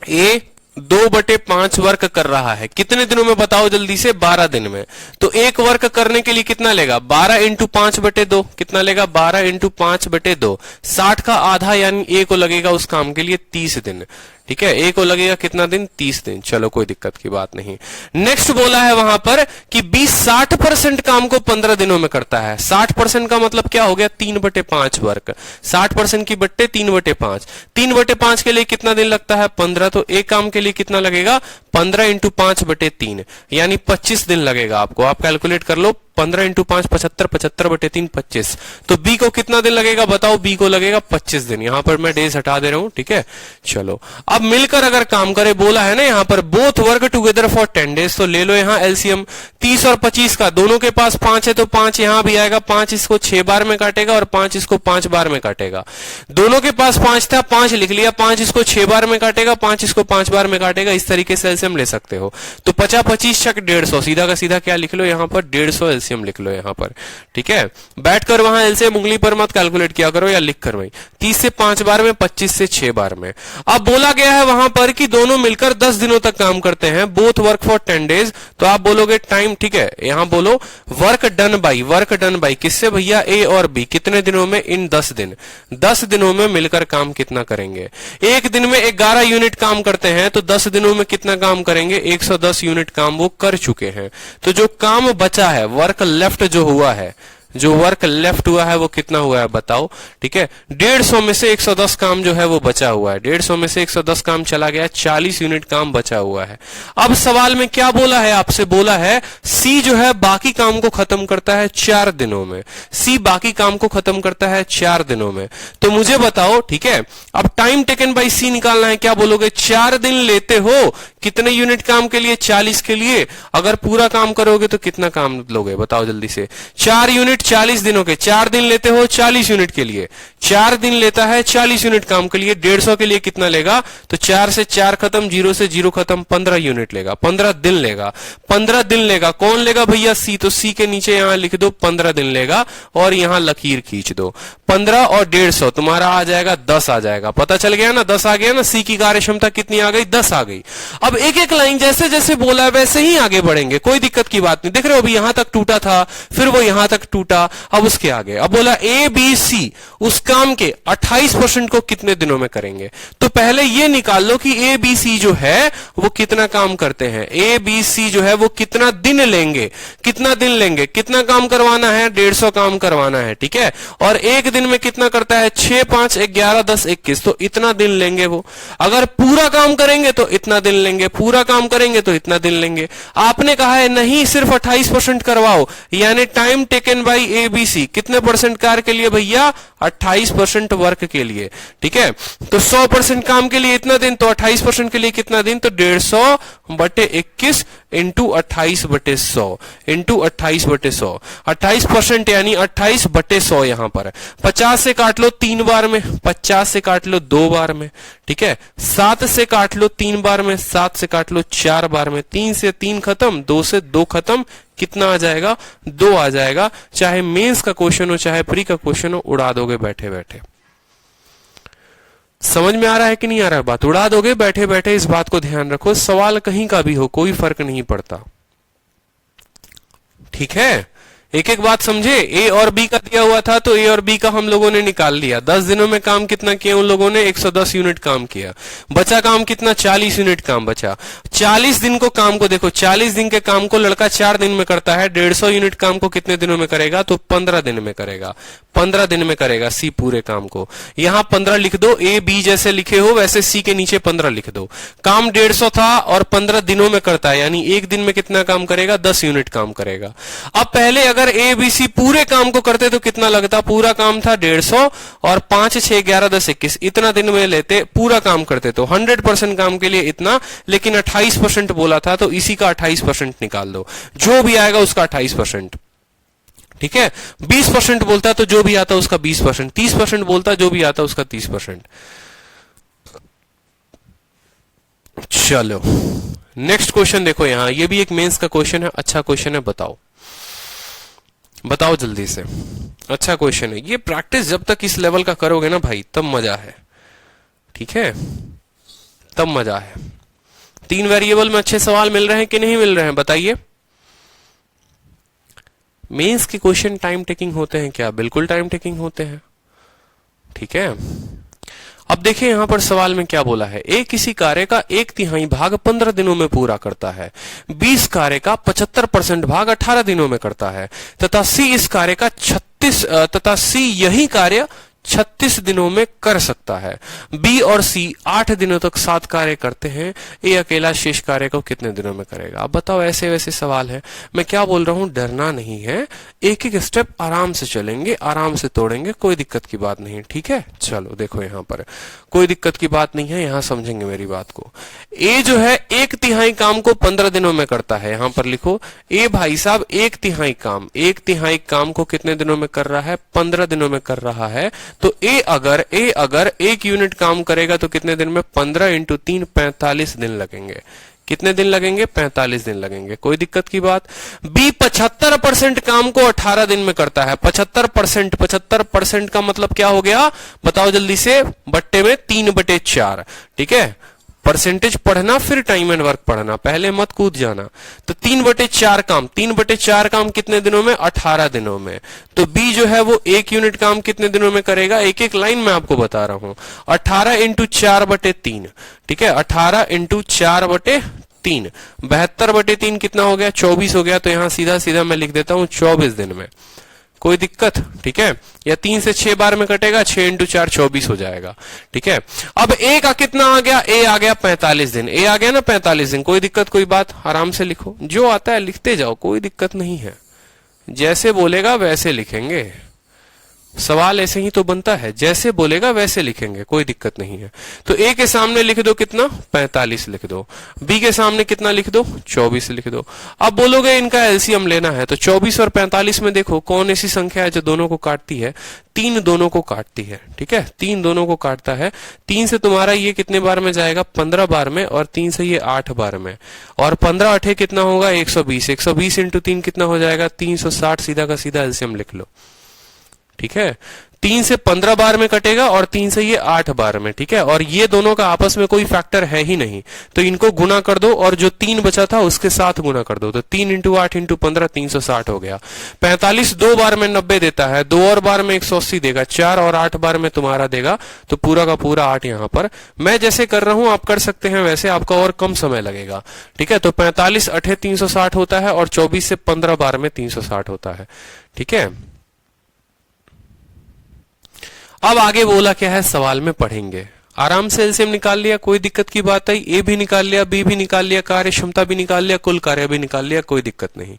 Speaker 1: ए 2/5 वर्क कर रहा है। कितने दिनों में बताओ जल्दी से, 12 दिन में। तो एक वर्क करने के लिए कितना लेगा, 12 × 5/2 कितना लेगा, 12 × 5/2, 60 का आधा, यानी ए को लगेगा उस काम के लिए 30 दिन। ठीक है, ए को लगेगा कितना दिन, 30 दिन। चलो कोई दिक्कत की बात नहीं। नेक्स्ट बोला है वहां पर कि बी 60% काम को 15 दिनों में करता है। 60% का मतलब क्या हो गया, 3/5 वर्क। 60% की बट्टे 3/5, 3/5 के लिए कितना दिन लगता है, 15। तो एक काम के लिए कितना लगेगा, 15 × 5/3, यानी 25 दिन लगेगा आपको। आप कैलकुलेट कर लो, 15 × 5 75, 75/3 25। तो बी को कितना दिन लगेगा बताओ, बी को लगेगा 25 दिन। यहां पर मैं डेज हटा दे रहा हूं। ठीक है, चलो अब मिलकर अगर काम करे, बोला है ना यहां पर both work together for 10 days. तो ले लो यहां एलसीएम 30 और 25 का, दोनों के पास 5 है तो 5 यहां भी आएगा, 5 इसको 6 बार में काटेगा और 5 इसको 5 बार में काटेगा। दोनों के पास 5 था, 5 लिख लिया, 5 इसको 6 बार में काटेगा, 5 इसको 5 बार में काटेगा। इस तरीके से एलसीएम ले सकते हो। तो 50 25 चक 150, सीधा का सीधा क्या लिख लो यहां पर, 150 एलसीएम लिख लो यहां पर। ठीक है, बैठकर वहां एलसीएम उंगली पर मत कैलकुलेट किया करो या लिख कर वही, 30 से 5 बार में, 25 से 6 बार में। अब बोला गया है वहां पर कि दोनों मिलकर 10 दिनों तक काम करते हैं, बोथ वर्क फॉर 10 डेज। तो आप बोलोगे टाइम, ठीक है, यहां बोलो work done by, work done by किससे भैया, ए और बी, कितने दिनों में, इन 10 दिन। 10 दिनों में मिलकर काम कितना करेंगे। एक दिन में 11 यूनिट काम करते हैं, तो 10 दिनों में कितना काम करेंगे, 110 यूनिट काम वो कर चुके हैं। तो जो काम बचा है, वर्क लेफ्ट जो हुआ है, जो वर्क लेफ्ट हुआ है वो कितना हुआ है बताओ। ठीक है, 150 में से 110 काम जो है वो बचा हुआ है, 150 में से 110 काम चला गया, 40 यूनिट काम बचा हुआ है। अब सवाल में क्या बोला है, आपसे बोला है सी जो है बाकी काम को खत्म करता है 4 दिनों में। सी बाकी काम को खत्म करता है 4 दिनों में। तो मुझे बताओ, ठीक है, अब टाइम टेकन बाई सी निकालना है। क्या बोलोगे, 4 दिन लेते हो कितने यूनिट काम के लिए, 40 के लिए। अगर पूरा काम करोगे तो कितना काम लोगे बताओ जल्दी से, 4 यूनिट 40 दिनों के, 4 दिन लेते हो 40 यूनिट के लिए, 4 दिन लेता है 40 यूनिट काम के लिए। 150 के लिए कितना लेगा, तो 4 से 4 खत्म, 0 से 0 खत्म, 15 यूनिट लेगा, 15 दिन लेगा, 15 दिन लेगा। कौन लेगा भैया, सी। तो सी के नीचे यहां लिख दो 15 दिन लेगा और यहां लकीर खींच दो। 15 और 150 तुम्हारा आ जाएगा 10 आ जाएगा। पता चल गया ना, 10 आ गया ना, सी की कार्य क्षमता कितनी आ गई, 10 आ गई। अब एक एक लाइन जैसे जैसे बोला है वैसे ही आगे बढ़ेंगे, कोई दिक्कत की बात नहीं। देख रहे हो अभी यहां तक टूटा था, फिर वो यहां तक टूटा, अब उसके आगे अब बोला ए बी सी उस काम के 28% को कितने दिनों में करेंगे। तो पहले ये निकाल लो कि ए बी सी जो है वो कितना काम करते हैं, ए बी सी जो है वो कितना दिन लेंगे, कितना दिन लेंगे, कितना काम करवाना है, 150 काम करवाना है, ठीक है। और एक दिन में कितना करता है, 6 5 11 10 21, तो इतना दिन लेंगे वो। अगर पूरा काम करेंगे तो इतना दिन लेंगे, पूरा काम करेंगे तो इतना दिन लेंगे। आपने कहा है नहीं सिर्फ 28% करवाओ, यानी time taken by A B C कितने परसेंट कार्य के लिए भैया, 28% वर्क के लिए, ठीक है। तो 100% काम के लिए इतना दिन, तो 28% के लिए कितना दिन, तो 150 बटे 21 इंटू 28 बटे 100 इंटू 28 बटे 100, 28% यानी 28 बटे 100। यहां पर 50 से काट लो 3 बार में, 50 से काट लो 2 बार में, ठीक है। 7 से काट लो 3 बार में, 7 से काट लो 4 बार में, 3 से 3 खत्म, 2 से 2 खत्म, कितना आ जाएगा, 2 आ जाएगा। चाहे मेंस का क्वेश्चन हो चाहे प्री का क्वेश्चन हो, उड़ा दोगे बैठे बैठे। समझ में आ रहा है कि नहीं आ रहा है बात, उड़ा दोगे बैठे बैठे। इस बात को ध्यान रखो, सवाल कहीं का भी हो कोई फर्क नहीं पड़ता, ठीक है। एक एक बात समझे, ए और बी का दिया हुआ था तो ए और बी का हम लोगों ने निकाल लिया। 10 दिनों में काम कितना किया उन लोगों ने, 110 यूनिट काम किया। बचा काम कितना, 40 यूनिट काम बचा। 40 दिन को काम को देखो, 40 दिन के काम को लड़का 4 दिन में करता है, 150 यूनिट काम को कितने दिनों में करेगा, तो 15 दिन में करेगा, 15 दिन में करेगा सी पूरे काम को। यहां 15 लिख दो, ए बी जैसे लिखे हो वैसे सी के नीचे 15 लिख दो। काम 150 था और 15 दिनों में करता है, यानी एक दिन में कितना काम करेगा, 10 यूनिट काम करेगा। अब पहले अगर ए बी सी पूरे काम को करते तो कितना लगता, पूरा काम था 150 और 5 6 11 10 21, इतना दिन में लेते, पूरा काम करते तो 100% काम के लिए इतना, लेकिन 28% बोला था तो इसी का 28% निकाल दो, जो भी आएगा उसका 28%, ठीक है। 20% बोलता तो जो भी आता उसका 20%, 30% बोलता जो भी आता उसका 30%। चलो नेक्स्ट क्वेश्चन देखो, यहां ये भी एक मेंस का क्वेश्चन है, अच्छा क्वेश्चन है, बताओ बताओ जल्दी से, अच्छा क्वेश्चन है ये। प्रैक्टिस जब तक इस लेवल का करोगे ना भाई तब मजा है, ठीक है, तब मजा है। 3 वेरिएबल में अच्छे सवाल मिल रहे हैं कि नहीं मिल रहे हैं बताइए। मेंस के क्वेश्चन टाइम टेकिंग होते हैं क्या, बिल्कुल टाइम टेकिंग होते हैं, ठीक है। अब देखिए यहां पर सवाल में क्या बोला है, ए किसी कार्य का 1/3 भाग 15 दिनों में पूरा करता है, 20 कार्य का 75% भाग 18 दिनों में करता है, तथा सी इस कार्य का 36 तथा सी यही कार्य 36 दिनों में कर सकता है। बी और सी 8 दिनों तक 7 कार्य करते हैं, ए अकेला शेष कार्य को कितने दिनों में करेगा। अब बताओ, ऐसे वैसे सवाल है, मैं क्या बोल रहा हूं, डरना नहीं है, एक एक स्टेप आराम से चलेंगे, आराम से तोड़ेंगे, कोई दिक्कत की बात नहीं, ठीक है। चलो देखो यहां पर कोई दिक्कत की बात नहीं है, यहां समझेंगे मेरी बात को। ए जो है 1/3 काम को 15 दिनों में करता है, यहां पर लिखो ए भाई साहब 1/3 काम को कितने दिनों में कर रहा है, 15 दिनों में कर रहा है। तो ए अगर 1 यूनिट काम करेगा तो कितने दिन में, 15 इंटू 3 45 दिन लगेंगे। कितने दिन लगेंगे, 45 दिन लगेंगे, कोई दिक्कत की बात। बी 75% काम को 18 दिन में करता है, 75% का मतलब क्या हो गया बताओ जल्दी से, बट्टे में 3/4, ठीक है। परसेंटेज पढ़ना फिर टाइम एंड वर्क पढ़ना, पहले मत कूद जाना। तो 3/4 काम, 3/4 काम कितने दिनों में, 18 दिनों में। तो बी जो है वो 1 यूनिट काम कितने दिनों में करेगा, एक एक लाइन में आपको बता रहा हूं, 18 इंटू 4/3, ठीक है, 18 इंटू 4/3, 72/3 कितना हो गया, 24 हो गया। तो यहां सीधा सीधा मैं लिख देता हूं 24 दिन में, कोई दिक्कत, ठीक है। या 3 से 6 बार में कटेगा, 6 इंटू 4 24 हो जाएगा, ठीक है। अब ए का कितना आ गया, ए आ गया 45 दिन, ए आ गया ना 45 दिन, कोई दिक्कत कोई बात, आराम से लिखो, जो आता है लिखते जाओ, कोई दिक्कत नहीं है, जैसे बोलेगा वैसे लिखेंगे। सवाल ऐसे ही तो बनता है, जैसे बोलेगा वैसे लिखेंगे, कोई दिक्कत नहीं है। तो ए के सामने लिख दो कितना, 45 लिख दो, बी के सामने कितना लिख दो, 24 लिख दो। अब बोलोगे इनका एलसीएम लेना है, तो 24 और 45 में देखो कौन ऐसी संख्या है जो दोनों को काटती है, 3 दोनों को काटती है, ठीक है, 3 दोनों को काटता है। 3 से तुम्हारा ये कितने बार में जाएगा, 15 बार में, और 3 से ये 8 बार में, और 15 8 कितना होगा, 120, 120 इंटू 3 कितना हो जाएगा, 360, सीधा का सीधा एलसीएम लिख लो, ठीक है। 3 से 15 बार में कटेगा और 3 से ये 8 बार में, ठीक है। और ये दोनों का आपस में कोई फैक्टर है ही नहीं, तो इनको गुना कर दो और जो 3 बचा था उसके साथ गुना कर दो, तो 3 इंटू 8 इंटू 15 360 हो गया। 45 2 बार में 90 देता है, 2 और बार में 180 देगा, 4 और 8 बार में तुम्हारा देगा, तो पूरा का पूरा 8 यहां पर। मैं जैसे कर रहा हूं आप कर सकते हैं वैसे, आपका और कम समय लगेगा, ठीक है। तो 45 8 360 होता है और 24 से 15 बार में 360 होता है, ठीक है। अब आगे बोला क्या है सवाल में पढ़ेंगे, आराम से एलसीएम निकाल लिया, कोई दिक्कत की बात आई, ए भी निकाल लिया, बी भी निकाल लिया, कार्य क्षमता भी निकाल लिया, कुल कार्य भी निकाल लिया, कोई दिक्कत नहीं।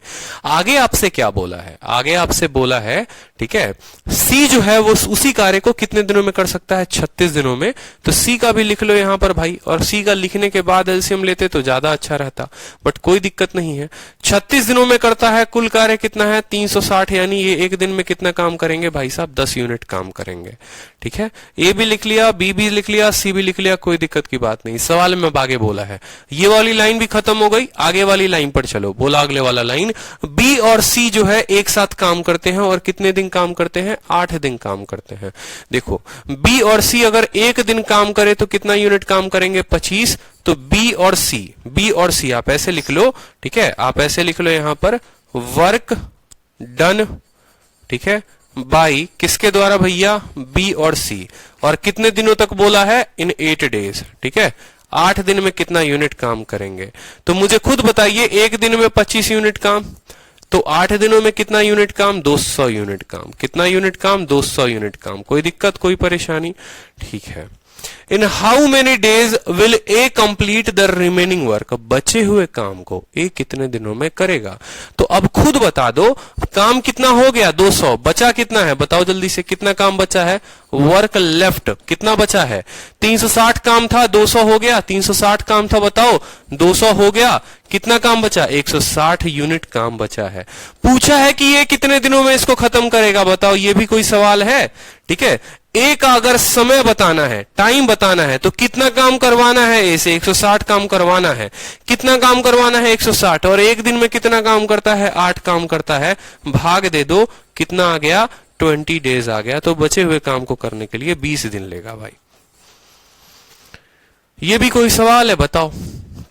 Speaker 1: आगे आपसे क्या बोला है, आगे आपसे बोला है, ठीक है, सी जो है वो उसी कार्य को कितने दिनों में कर सकता है, 36 दिनों में। तो सी का भी लिख लो यहां पर भाई, और सी का लिखने के बाद एलसीएम लेते तो ज्यादा अच्छा रहता, बट कोई दिक्कत नहीं है। 36 दिनों में करता है, कुल कार्य कितना है 360, यानी ये एक दिन में कितना काम करेंगे भाई साहब, 10 यूनिट काम करेंगे, ठीक है। ए भी लिख लिया, बी भी लिख लिया, सी भी लिख लिया, कोई दिक्कत की बात नहीं। सवाल में आगे बोला है, ये वाली लाइन भी खत्म हो गई, आगे वाली लाइन पर चलो। बोला अगले वाला लाइन, बी और सी जो है एक साथ काम करते हैं और कितने दिन काम करते हैं, 8 दिन काम करते हैं। देखो बी और सी अगर एक दिन काम करे तो कितना यूनिट काम करेंगे, 25। तो बी और सी आप ऐसे लिख लो, ठीक है, आप ऐसे लिख लो यहां पर, वर्क डन, ठीक है, बाई किसके द्वारा भैया, बी और सी, और कितने दिनों तक बोला है, इन 8 डेज, ठीक है। 8 दिन में कितना यूनिट काम करेंगे, तो मुझे खुद बताइए, एक दिन में 25 यूनिट काम, तो 8 दिनों में कितना यूनिट काम, 200 यूनिट काम। कितना यूनिट काम, 200 यूनिट काम। कोई दिक्कत कोई परेशानी, ठीक है। इन how many days will A complete the remaining work, बचे हुए काम को ए कितने दिनों में करेगा। तो अब खुद बता दो, काम कितना हो गया 200, बचा कितना है बताओ जल्दी से, कितना काम बचा है, वर्क लेफ्ट कितना बचा है, 360 काम था, 200 हो गया, 360 काम था बताओ, 200 हो गया, कितना काम बचा, 160 यूनिट काम बचा है। पूछा है कि ये कितने दिनों में इसको खत्म करेगा, बताओ, ये भी कोई सवाल है, ठीक है। ए का अगर समय बताना है, टाइम बताना है, तो कितना काम करवाना है, ऐसे 160 काम करवाना है। कितना काम करवाना है, 160, और एक दिन में कितना काम करता है, 8 काम करता है। भाग दे दो, कितना आ गया, 20 डेज आ गया। तो बचे हुए काम को करने के लिए 20 दिन लेगा भाई। ये भी कोई सवाल है बताओ,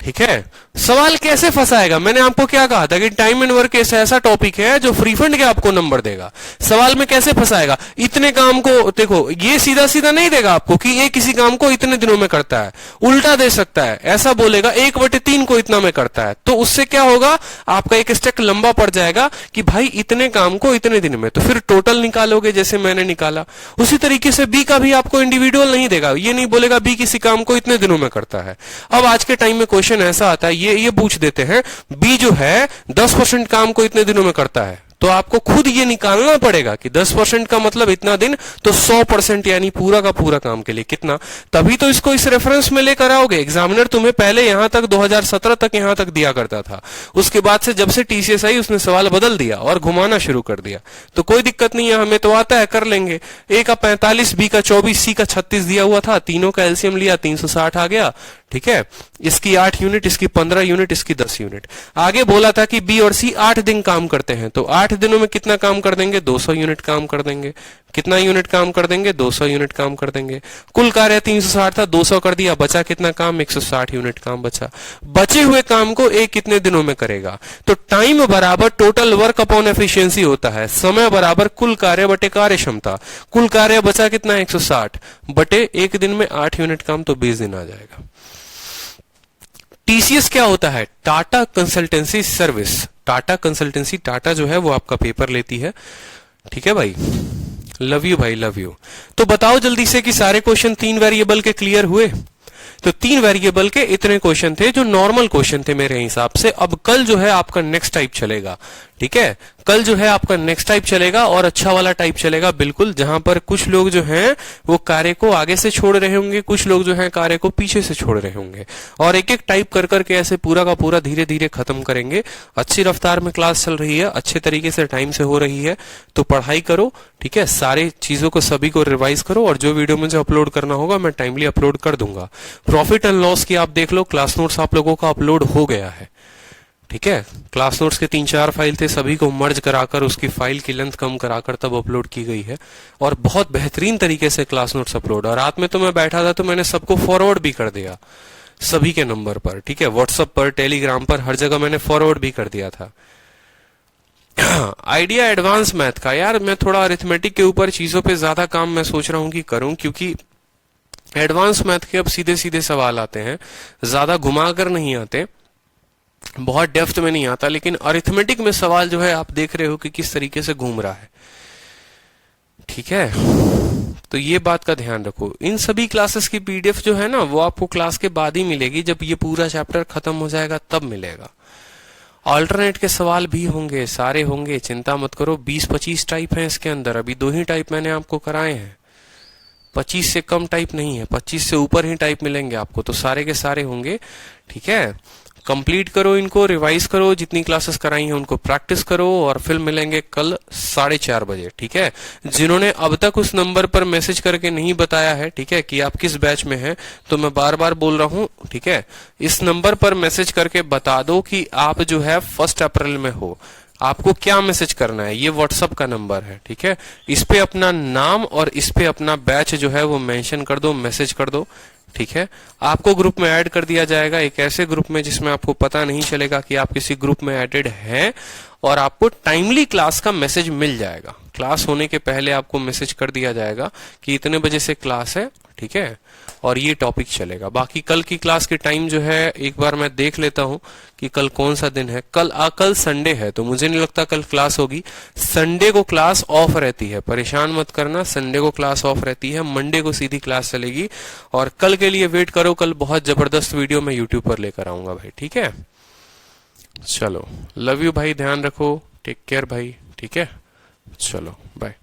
Speaker 1: ठीक है। सवाल कैसे फंसाएगा, मैंने आपको क्या कहा था कि टाइम एंड वर्क ऐसा टॉपिक है जो फ्री फंड के आपको नंबर देगा। सवाल में कैसे फंसाएगा, इतने काम को, देखो ये सीधा सीधा नहीं देगा आपको कि ये किसी काम को इतने दिनों में करता है, उल्टा दे सकता है, ऐसा बोलेगा 1/3 को इतना में करता है। तो उससे क्या होगा, आपका एक स्टेप लंबा पड़ जाएगा कि भाई इतने काम को इतने दिन में, तो फिर टोटल निकालोगे जैसे मैंने निकाला। उसी तरीके से बी का भी आपको इंडिविजुअल नहीं देगा, ये नहीं बोलेगा बी किसी काम को इतने दिनों में करता है। अब आज के टाइम में क्वेश्चन ऐसा आता है, ये पूछ देते हैं बी जो है 10% काम को इतने दिनों में करता है, तो आपको खुद ये निकालना पड़ेगा कि 10% का मतलब इतना दिन, तो 100% यानी पूरा का पूरा काम के लिए कितना, तभी तो इसको इस रेफरेंस में लेकर आओगे। एग्जामिनर तुम्हें पहले यहां तक 2017 तक यहां तक दिया करता था, उसके बाद से जब से टीसीएस आई उसने सवाल बदल दिया और घुमाना शुरू कर दिया। तो कोई दिक्कत नहीं है, हमें तो आता है, कर लेंगे। ए का 45, बी का 24, सी का 36 दिया हुआ था, तीनों का एलसीएम लिया, 360 आ गया, ठीक है। इसकी 8 यूनिट, इसकी 15 यूनिट, इसकी 10 यूनिट। आगे बोला था कि बी और सी 8 दिन काम करते हैं, तो 8 दिनों में कितना काम कर देंगे, 200 यूनिट काम कर देंगे। कितना यूनिट काम कर देंगे, 200 यूनिट काम कर देंगे। कुल कार्य 360 था, 200 कर दिया, बचा कितना काम, 160 यूनिट काम बचा। बचे हुए काम को ए कितने दिनों में करेगा, तो टाइम बराबर टोटल वर्क अपॉन एफिशिएंसी होता है, समय बराबर कुल कार्य बटे कार्य क्षमता। कुल कार्य बचा कितना, 160 बटे एक दिन में 8 यूनिट काम, तो 20 दिन आ जाएगा। टीसीएस क्या होता है, Tata consultancy service. Tata consultancy, Tata जो है वो आपका पेपर लेती है, ठीक है भाई। लव यू भाई, लव यू। तो बताओ जल्दी से कि सारे क्वेश्चन 3 वेरिएबल के क्लियर हुए। तो 3 वेरिएबल के इतने क्वेश्चन थे जो नॉर्मल क्वेश्चन थे मेरे हिसाब से। अब कल जो है आपका नेक्स्ट टाइप चलेगा, ठीक है, कल जो है आपका नेक्स्ट टाइप चलेगा और अच्छा वाला टाइप चलेगा बिल्कुल, जहां पर कुछ लोग जो हैं वो कार्य को आगे से छोड़ रहे होंगे, कुछ लोग जो हैं कार्य को पीछे से छोड़ रहे होंगे, और एक एक टाइप कर करके ऐसे पूरा का पूरा धीरे धीरे खत्म करेंगे। अच्छी रफ्तार में क्लास चल रही है, अच्छे तरीके से टाइम से हो रही है, तो पढ़ाई करो, ठीक है, सारी चीजों को सभी को रिवाइज करो, और जो वीडियो मुझे अपलोड करना होगा मैं टाइमली अपलोड कर दूंगा। प्रॉफिट एंड लॉस की आप देख लो, क्लास नोट्स आप लोगों का अपलोड हो गया है, ठीक है। क्लास नोट्स के 3-4 फाइल थे, सभी को मर्ज कराकर उसकी फाइल की लेंथ कम कराकर तब अपलोड की गई है, और बहुत बेहतरीन तरीके से क्लास नोट्स अपलोड। और रात में तो मैं बैठा था तो मैंने सबको फॉरवर्ड भी कर दिया सभी के नंबर पर, ठीक है, व्हाट्सएप पर, टेलीग्राम पर, हर जगह मैंने फॉरवर्ड भी कर दिया था। आइडिया एडवांस मैथ का, यार मैं थोड़ा अरिथमेटिक के ऊपर चीजों पे ज्यादा काम मैं सोच रहा हूं कि करूं, क्योंकि एडवांस मैथ के अब सीधे सीधे सवाल आते हैं, ज्यादा घुमाकर नहीं आते, बहुत डेप्थ में नहीं आता। लेकिन अरिथमेटिक में सवाल जो है आप देख रहे हो कि किस तरीके से घूम रहा है, ठीक है। तो ये बात का ध्यान रखो। इन सभी क्लासेस की पीडीएफ जो है ना वो आपको क्लास के बाद ही मिलेगी, जब ये पूरा चैप्टर खत्म हो जाएगा तब मिलेगा। ऑल्टरनेट के सवाल भी होंगे, सारे होंगे, चिंता मत करो। 20-25 टाइप हैं इसके अंदर, अभी 2 ही टाइप मैंने आपको कराए हैं, 25 से कम टाइप नहीं है, 25 से ऊपर ही टाइप मिलेंगे आपको, तो सारे के सारे होंगे, ठीक है। कंप्लीट करो इनको, रिवाइज करो, जितनी क्लासेस कराई हैं उनको प्रैक्टिस करो, और फिर मिलेंगे कल 4:30 बजे, ठीक है। जिन्होंने अब तक उस नंबर पर मैसेज करके नहीं बताया है, ठीक है, कि आप किस बैच में हैं, तो मैं बार बार बोल रहा हूं, ठीक है, इस नंबर पर मैसेज करके बता दो कि आप जो है 1 अप्रैल में हो। आपको क्या मैसेज करना है, ये व्हाट्सएप का नंबर है, ठीक है। इस पे अपना नाम और इस पे अपना बैच जो है वो मेंशन कर दो, मैसेज कर दो, ठीक है। आपको ग्रुप में ऐड कर दिया जाएगा, एक ऐसे ग्रुप में जिसमें आपको पता नहीं चलेगा कि आप किसी ग्रुप में एडेड हैं, और आपको टाइमली क्लास का मैसेज मिल जाएगा। क्लास होने के पहले आपको मैसेज कर दिया जाएगा कि इतने बजे से क्लास है, ठीक है, और ये टॉपिक चलेगा। बाकी कल की क्लास की टाइम जो है एक बार मैं देख लेता हूं कि कल कौन सा दिन है। कल संडे है, तो मुझे नहीं लगता कल क्लास होगी। संडे को क्लास ऑफ रहती है, परेशान मत करना, संडे को क्लास ऑफ रहती है, मंडे को सीधी क्लास चलेगी। और कल के लिए वेट करो, कल बहुत जबरदस्त वीडियो मैं यूट्यूब पर लेकर आऊंगा भाई, ठीक है। चलो, लव यू भाई, ध्यान रखो, टेक केयर भाई, ठीक है, चलो बाय।